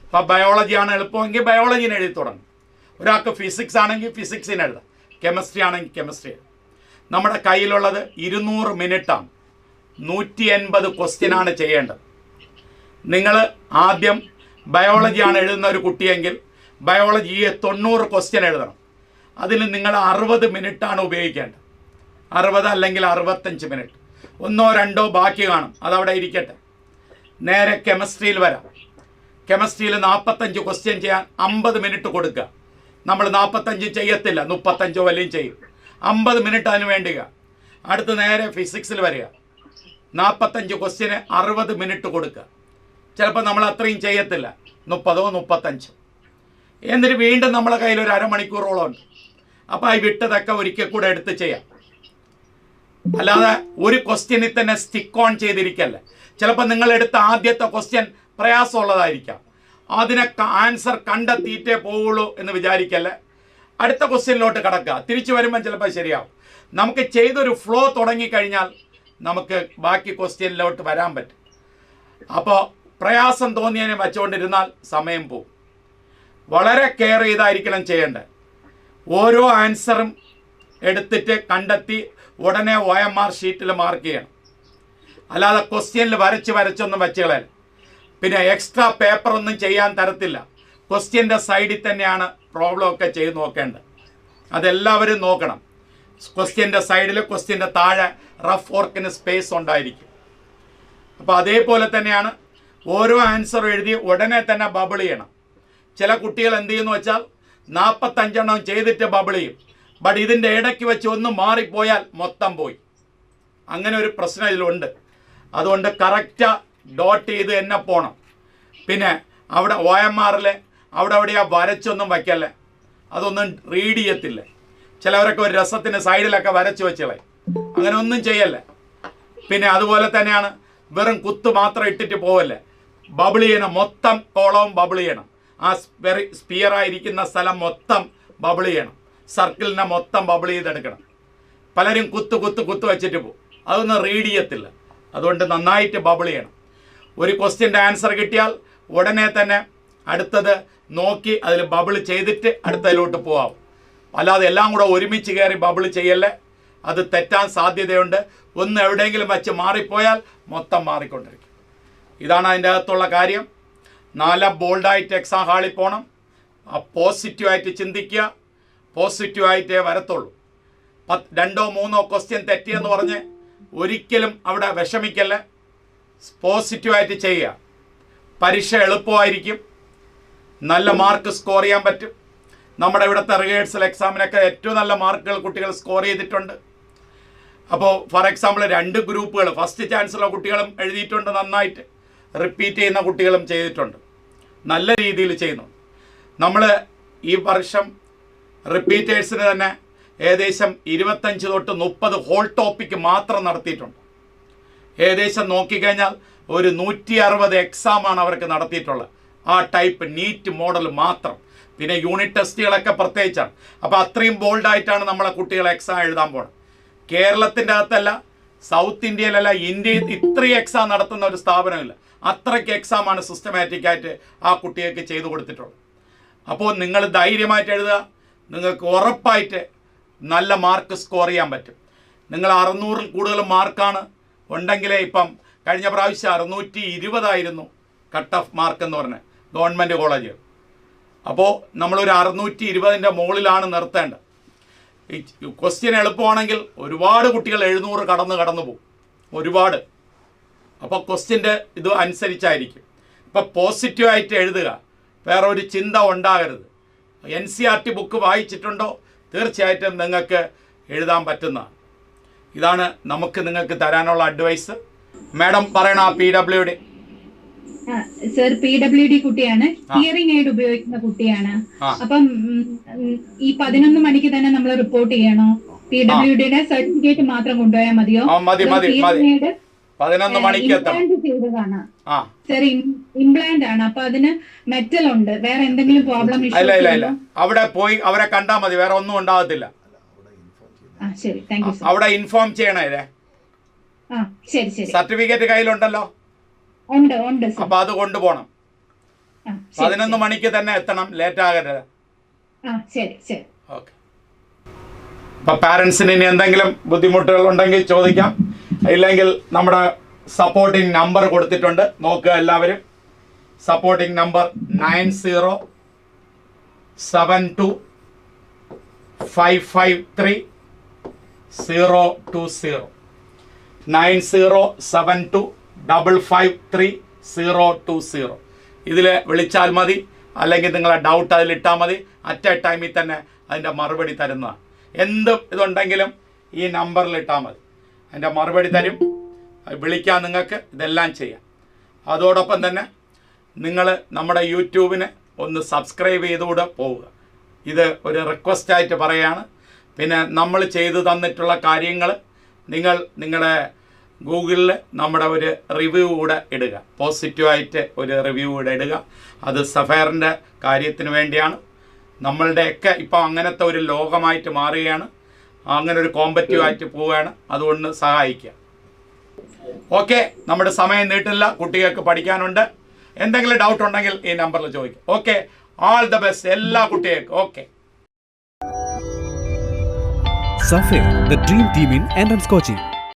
ഇപ്പോൾ ബയോളജിയാണ് എളുപ്പമെങ്കിൽ ബയോളജിന് എഴുതി തുടങ്ങും. ഒരാൾക്ക് ഫിസിക്സ് ആണെങ്കിൽ ഫിസിക്സിന് എഴുതാം, കെമിസ്ട്രി ആണെങ്കിൽ കെമിസ്ട്രി. നമ്മുടെ കയ്യിലുള്ളത് 200 മിനിറ്റാണ്. 180 ക്വസ്റ്റ്യനാണ് ചെയ്യേണ്ടത്. നിങ്ങൾ ആദ്യം ബയോളജിയാണ് എഴുതുന്ന ഒരു കുട്ടിയെങ്കിൽ ബയോളജിയെ 90 ക്വസ്റ്റ്യൻ എഴുതണം. അതിൽ നിങ്ങൾ 60 മിനിറ്റാണ് ഉപയോഗിക്കേണ്ടത്. 60 അല്ലെങ്കിൽ 65 മിനിറ്റ്. 1-2 ബാക്കി കാണും, അതവിടെ ഇരിക്കട്ടെ. നേരെ കെമിസ്ട്രിയിൽ വരാം. കെമിസ്ട്രിയിൽ 45 ക്വസ്റ്റ്യൻ ചെയ്യാൻ 50 മിനിറ്റ് കൊടുക്കുക. നമ്മൾ 45 ചെയ്യത്തില്ല, 35 വല്ലതും ചെയ്യും. 50 മിനിറ്റ് അതിന് വേണ്ടുക. അടുത്ത് നേരെ ഫിസിക്സിൽ വരിക. 45 ക്വസ്റ്റ്യന് 60 മിനിറ്റ് കൊടുക്കുക. ചിലപ്പോൾ നമ്മൾ അത്രയും ചെയ്യത്തില്ല, 30-35. എന്നിട്ട് വീണ്ടും നമ്മളെ കയ്യിൽ ഒരു അരമണിക്കൂറോളം ഉണ്ട്. അപ്പോൾ ഈ വിട്ടതൊക്കെ ഒരിക്കൽ കൂടെ എടുത്ത് ചെയ്യാം. അല്ലാതെ ഒരു ക്വസ്റ്റ്യനിൽ തന്നെ സ്റ്റിക്ക് ഓൺ ചെയ്തിരിക്കല്ല. ചിലപ്പോൾ നിങ്ങളെടുത്ത ആദ്യത്തെ ക്വസ്റ്റ്യൻ പ്രയാസമുള്ളതായിരിക്കാം. അതിനെ ആൻസർ കണ്ടെത്തിയിട്ടേ പോവുള്ളൂ എന്ന് വിചാരിക്കല്ലേ. അടുത്ത ക്വസ്റ്റ്യനിലോട്ട് കിടക്കുക. തിരിച്ചു വരുമ്പം ചിലപ്പോൾ ശരിയാവും. നമുക്ക് ചെയ്തൊരു ഫ്ലോ തുടങ്ങിക്കഴിഞ്ഞാൽ നമുക്ക് ബാക്കി ക്വസ്റ്റ്യനിലോട്ട് വരാൻ പറ്റും. അപ്പോൾ പ്രയാസം തോന്നിയതിനെ വച്ചുകൊണ്ടിരുന്നാൽ സമയം പോകും. വളരെ കെയർ ചെയ്തായിരിക്കണം ചെയ്യേണ്ടത്. ഓരോ ആൻസറും എടുത്തിട്ട് കണ്ടെത്തി ഉടനെ OMR ഷീറ്റിൽ മാർക്ക് ചെയ്യണം. അല്ലാതെ ക്വസ്റ്റ്യനിൽ വരച്ചൊന്നും വെച്ചുകളയല്ല. പിന്നെ എക്സ്ട്രാ പേപ്പറൊന്നും ചെയ്യാൻ തരത്തില്ല. ക്വസ്റ്റ്യൻ്റെ സൈഡിൽ തന്നെയാണ് പ്രോബ്ലം ഒക്കെ ചെയ്ത് നോക്കേണ്ടത്. അതെല്ലാവരും നോക്കണം. ക്വസ്റ്റ്യൻ്റെ സൈഡിൽ, ക്വസ്റ്റ്യൻ്റെ താഴെ റഫ് വർക്കിന് സ്പേസ് ഉണ്ടായിരിക്കും. അപ്പോൾ അതേപോലെ തന്നെയാണ് ഓരോ ആൻസറും എഴുതി ഉടനെ തന്നെ ബബിൾ ചെയ്യണം. ചില കുട്ടികൾ എന്ത് ചെയ്യുന്നു വെച്ചാൽ 45 ചെയ്തിട്ട് ബബിൾ ചെയ്യും. ബട്ട് ഇതിൻ്റെ ഇടയ്ക്ക് വെച്ച് ഒന്ന് മാറിപ്പോയാൽ മൊത്തം പോയി. അങ്ങനെ ഒരു പ്രശ്നം ഇതിലുണ്ട്. അതുകൊണ്ട് കറക്റ്റ് ഡോട്ട് ചെയ്ത് തന്നെ പോകണം. പിന്നെ അവിടെ OMR അവിടെ എവിടെയാ വരച്ചൊന്നും വയ്ക്കല്ലേ, അതൊന്നും റീഡ് ചെയ്യത്തില്ല. ചിലവരൊക്കെ ഒരു രസത്തിന് സൈഡിലൊക്കെ വരച്ച് വെച്ചളെ, അങ്ങനെ ഒന്നും ചെയ്യല്ലേ. പിന്നെ അതുപോലെ തന്നെയാണ് വെറും കുത്ത് മാത്രം ഇട്ടിട്ട് പോവല്ലേ, ബബിൾ ചെയ്യണം, മൊത്തം കോളവും ബബിൾ ചെയ്യണം. ആ സ്പിയറായിരിക്കുന്ന സ്ഥലം മൊത്തം ബബിൾ ചെയ്യണം, സർക്കിളിനെ മൊത്തം ബബിൾ ചെയ്തെടുക്കണം. പലരും കുത്ത് വെച്ചിട്ട് പോകും, അതൊന്നും റീഡ് ചെയ്യത്തില്ല. അതുകൊണ്ട് നന്നായിട്ട് ബബിൾ ചെയ്യണം. ഒരു ക്വസ്റ്റ്യൻ്റെ ആൻസർ കിട്ടിയാൽ ഉടനെ തന്നെ അടുത്തത് നോക്കി അതിൽ ബബിൾ ചെയ്തിട്ട് അടുത്തതിലോട്ട് പോകാം. അല്ലാതെ എല്ലാം കൂടെ ഒരുമിച്ച് കയറി ബബിൾ ചെയ്യല്ലേ, അത് തെറ്റാൻ സാധ്യതയുണ്ട്. ഒന്ന് എവിടെയെങ്കിലും വെച്ച് മാറിപ്പോയാൽ മൊത്തം മാറിക്കൊണ്ടിരിക്കും. ഇതാണ് അതിൻ്റെ അകത്തുള്ള കാര്യം. നല്ല ബോൾഡായിട്ട് എക്സാം ഹാളിൽ പോകണം, പോസിറ്റീവായിട്ട് ചിന്തിക്കുക, പോസിറ്റീവായിട്ടേ വരത്തുള്ളൂ. 2 or 3 ക്വസ്റ്റ്യൻ തെറ്റിയെന്ന് പറഞ്ഞ് ഒരിക്കലും അവിടെ വിഷമിക്കല്ലേ, പോസിറ്റീവായിട്ട് ചെയ്യുക. പരീക്ഷ എളുപ്പമായിരിക്കും, നല്ല മാർക്ക് സ്കോർ ചെയ്യാൻ പറ്റും. നമ്മുടെ ഇവിടുത്തെ റിഹേഴ്സൽ എക്സാമിനൊക്കെ ഏറ്റവും നല്ല മാർക്കുകൾ കുട്ടികൾ സ്കോർ ചെയ്തിട്ടുണ്ട്. അപ്പോൾ ഫോർ എക്സാമ്പിൾ 2 ഗ്രൂപ്പുകൾ ഫസ്റ്റ് ചാൻസുള്ള കുട്ടികളും എഴുതിയിട്ടുണ്ട്, നന്നായിട്ട് റിപ്പീറ്റ് ചെയ്യുന്ന കുട്ടികളും ചെയ്തിട്ടുണ്ട്, നല്ല രീതിയിൽ ചെയ്യുന്നു. നമ്മൾ ഈ വർഷം റിപ്പീറ്റേഴ്സിന് തന്നെ ഏകദേശം 25 തൊട്ട് 30 ഹോൾ ടോപ്പിക്ക് മാത്രം നടത്തിയിട്ടുണ്ട്. ഏകദേശം നോക്കിക്കഴിഞ്ഞാൽ ഒരു 160 എക്സാമാണ് അവർക്ക് നടത്തിയിട്ടുള്ളത്, ആ ടൈപ്പ് നീറ്റ് മോഡൽ മാത്രം. പിന്നെ യൂണിറ്റ് ടെസ്റ്റുകളൊക്കെ പ്രത്യേകിച്ചാണ്. അപ്പോൾ അത്രയും ബോൾഡായിട്ടാണ് നമ്മളെ കുട്ടികൾ എക്സാം എഴുതാൻ പോകുന്നത്. കേരളത്തിൻ്റെ അകത്തല്ല, സൗത്ത് ഇന്ത്യയിലല്ല, ഇന്ത്യയിൽ ഇത്രയും എക്സാം നടത്തുന്ന ഒരു സ്ഥാപനമില്ല. അത്രയ്ക്ക് എക്സാമാണ് സിസ്റ്റമാറ്റിക്കായിട്ട് ആ കുട്ടികൾക്ക് ചെയ്തു കൊടുത്തിട്ടുള്ളത്. അപ്പോൾ നിങ്ങൾ ധൈര്യമായിട്ട് എഴുതുക, നിങ്ങൾക്ക് ഉറപ്പായിട്ട് നല്ല മാർക്ക് സ്കോർ ചെയ്യാൻ പറ്റും. നിങ്ങൾ 600-ൽ കൂടുതൽ മാർക്കാണ് ഉണ്ടെങ്കിലേ, ഇപ്പം കഴിഞ്ഞ പ്രാവശ്യം 620 കട്ട് ഓഫ് മാർക്ക് എന്ന് പറഞ്ഞത് ഗവൺമെൻറ് കോളേജ്. അപ്പോൾ നമ്മളൊരു 620ൻ്റെ മുകളിലാണ് നിർത്തേണ്ടത്. ഈ ക്വസ്റ്റ്യൻ എളുപ്പമാണെങ്കിൽ ഒരുപാട് കുട്ടികൾ 700 കടന്നു പോകും, ഒരുപാട്. അപ്പോൾ ക്വസ്റ്റ്യൻ്റെ ഇത് അനുസരിച്ചായിരിക്കും. ഇപ്പോൾ പോസിറ്റീവായിട്ട് എഴുതുക, വേറെ ഒരു ചിന്ത ഉണ്ടാകരുത്. NCERT ബുക്ക് വായിച്ചിട്ടുണ്ടോ, തീർച്ചയായിട്ടും നിങ്ങൾക്ക് എഴുതാൻ പറ്റുന്നതാണ്. ഇതാണ് നമുക്ക് നിങ്ങൾക്ക് തരാനുള്ള അഡ്വൈസ്. മാഡം പറയണ PWD. സർ PWD കുട്ടിയാണ്, ഹിയറിംഗ് എയ്ഡ് ഉപയോഗിക്കുന്ന കുട്ടിയാണ്. അപ്പം ഈ 11 മണിക്ക് തന്നെ നമ്മൾ റിപ്പോർട്ട് ചെയ്യണോ? PWDയുടെ സർട്ടിഫിക്കറ്റ് മാത്രം കൊണ്ടുപോയാൽ മതിയോ? 11 മണിക്ക് എത്തണം. സർ ഇംപ്ലാന്റ് ആണ്, അപ്പൊ അതിന് മെറ്റൽ ഉണ്ട്, വേറെ എന്തെങ്കിലും പ്രോബ്ലം? ഇല്ല, അവിടെ പോയി അവരെ കണ്ടാൽ മതി, വേറെ ഒന്നും ഉണ്ടാകത്തില്ല. ശരി, താങ്ക് യു. അവിടെ ഇൻഫോം ചെയ്യണേ. ശരി ശരി. സർട്ടിഫിക്കറ്റ് കയ്യിലുണ്ടല്ലോ? ഉണ്ട്. അപ്പൊ അത് കൊണ്ടുപോകണം. 11 മണിക്ക് തന്നെ എത്തണം, ലേറ്റ് ആകരുത്. ശരി. ഓക്കെ. അപ്പൊ പാരൻസിന് ഇനി എന്തെങ്കിലും ബുദ്ധിമുട്ടുകൾ ഉണ്ടെങ്കിൽ ചോദിക്കാം. ഇല്ലെങ്കിൽ നമ്മുടെ സപ്പോർട്ടിംഗ് നമ്പർ കൊടുത്തിട്ടുണ്ട്, നോക്കുക എല്ലാവരും. Supporting number 9072553020. 9072553020. ഇതിൽ വിളിച്ചാൽ മതി, അല്ലെങ്കിൽ നിങ്ങളെ ഡൗട്ട് അതിലിട്ടാൽ മതി. അറ്റ് എ ടൈമിൽ തന്നെ അതിൻ്റെ മറുപടി തരുന്നതാണ്. എന്ത് ഇതുണ്ടെങ്കിലും ഈ നമ്പറിൽ ഇട്ടാൽ മതി, അതിൻ്റെ മറുപടി തരും. വിളിക്കാൻ നിങ്ങൾക്ക് ഇതെല്ലാം ചെയ്യാം. അതോടൊപ്പം തന്നെ നിങ്ങൾ നമ്മുടെ യൂട്യൂബിന് ഒന്ന് സബ്സ്ക്രൈബ് ചെയ്തുകൂടെ പോവുക. ഇത് ഒരു റിക്വസ്റ്റായിട്ട് പറയുകയാണ്. പിന്നെ നമ്മൾ ചെയ്തു തന്നിട്ടുള്ള കാര്യങ്ങൾ നിങ്ങൾ നിങ്ങളുടെ ഗൂഗിളിൽ നമ്മുടെ ഒരു റിവ്യൂ കൂടെ ഇടുക, പോസിറ്റീവായിട്ട് ഒരു റിവ്യൂ കൂടെ ഇടുക. അത് സഫയറിൻ്റെ കാര്യത്തിന് വേണ്ടിയാണ്. നമ്മളുടെയൊക്കെ ഇപ്പം അങ്ങനത്തെ ഒരു ലോകമായിട്ട് മാറുകയാണ്, അങ്ങനെ ഒരു കോമ്പറ്റീവായിട്ട് പോവുകയാണ്. അതുകൊണ്ട് സഹായിക്കുക. ഓക്കെ, നമ്മുടെ സമയം നീട്ടില്ല, കുട്ടികൾക്ക് പഠിക്കാനുണ്ട്. എന്തെങ്കിലും ഡൗട്ട് ഉണ്ടെങ്കിൽ ഈ നമ്പറിൽ ചോദിക്കും. ഓക്കെ, ആൾ ദ ബെസ്റ്റ് എല്ലാ കുട്ടികൾക്കും. Okay. Safir, the dream team in entrance coaching.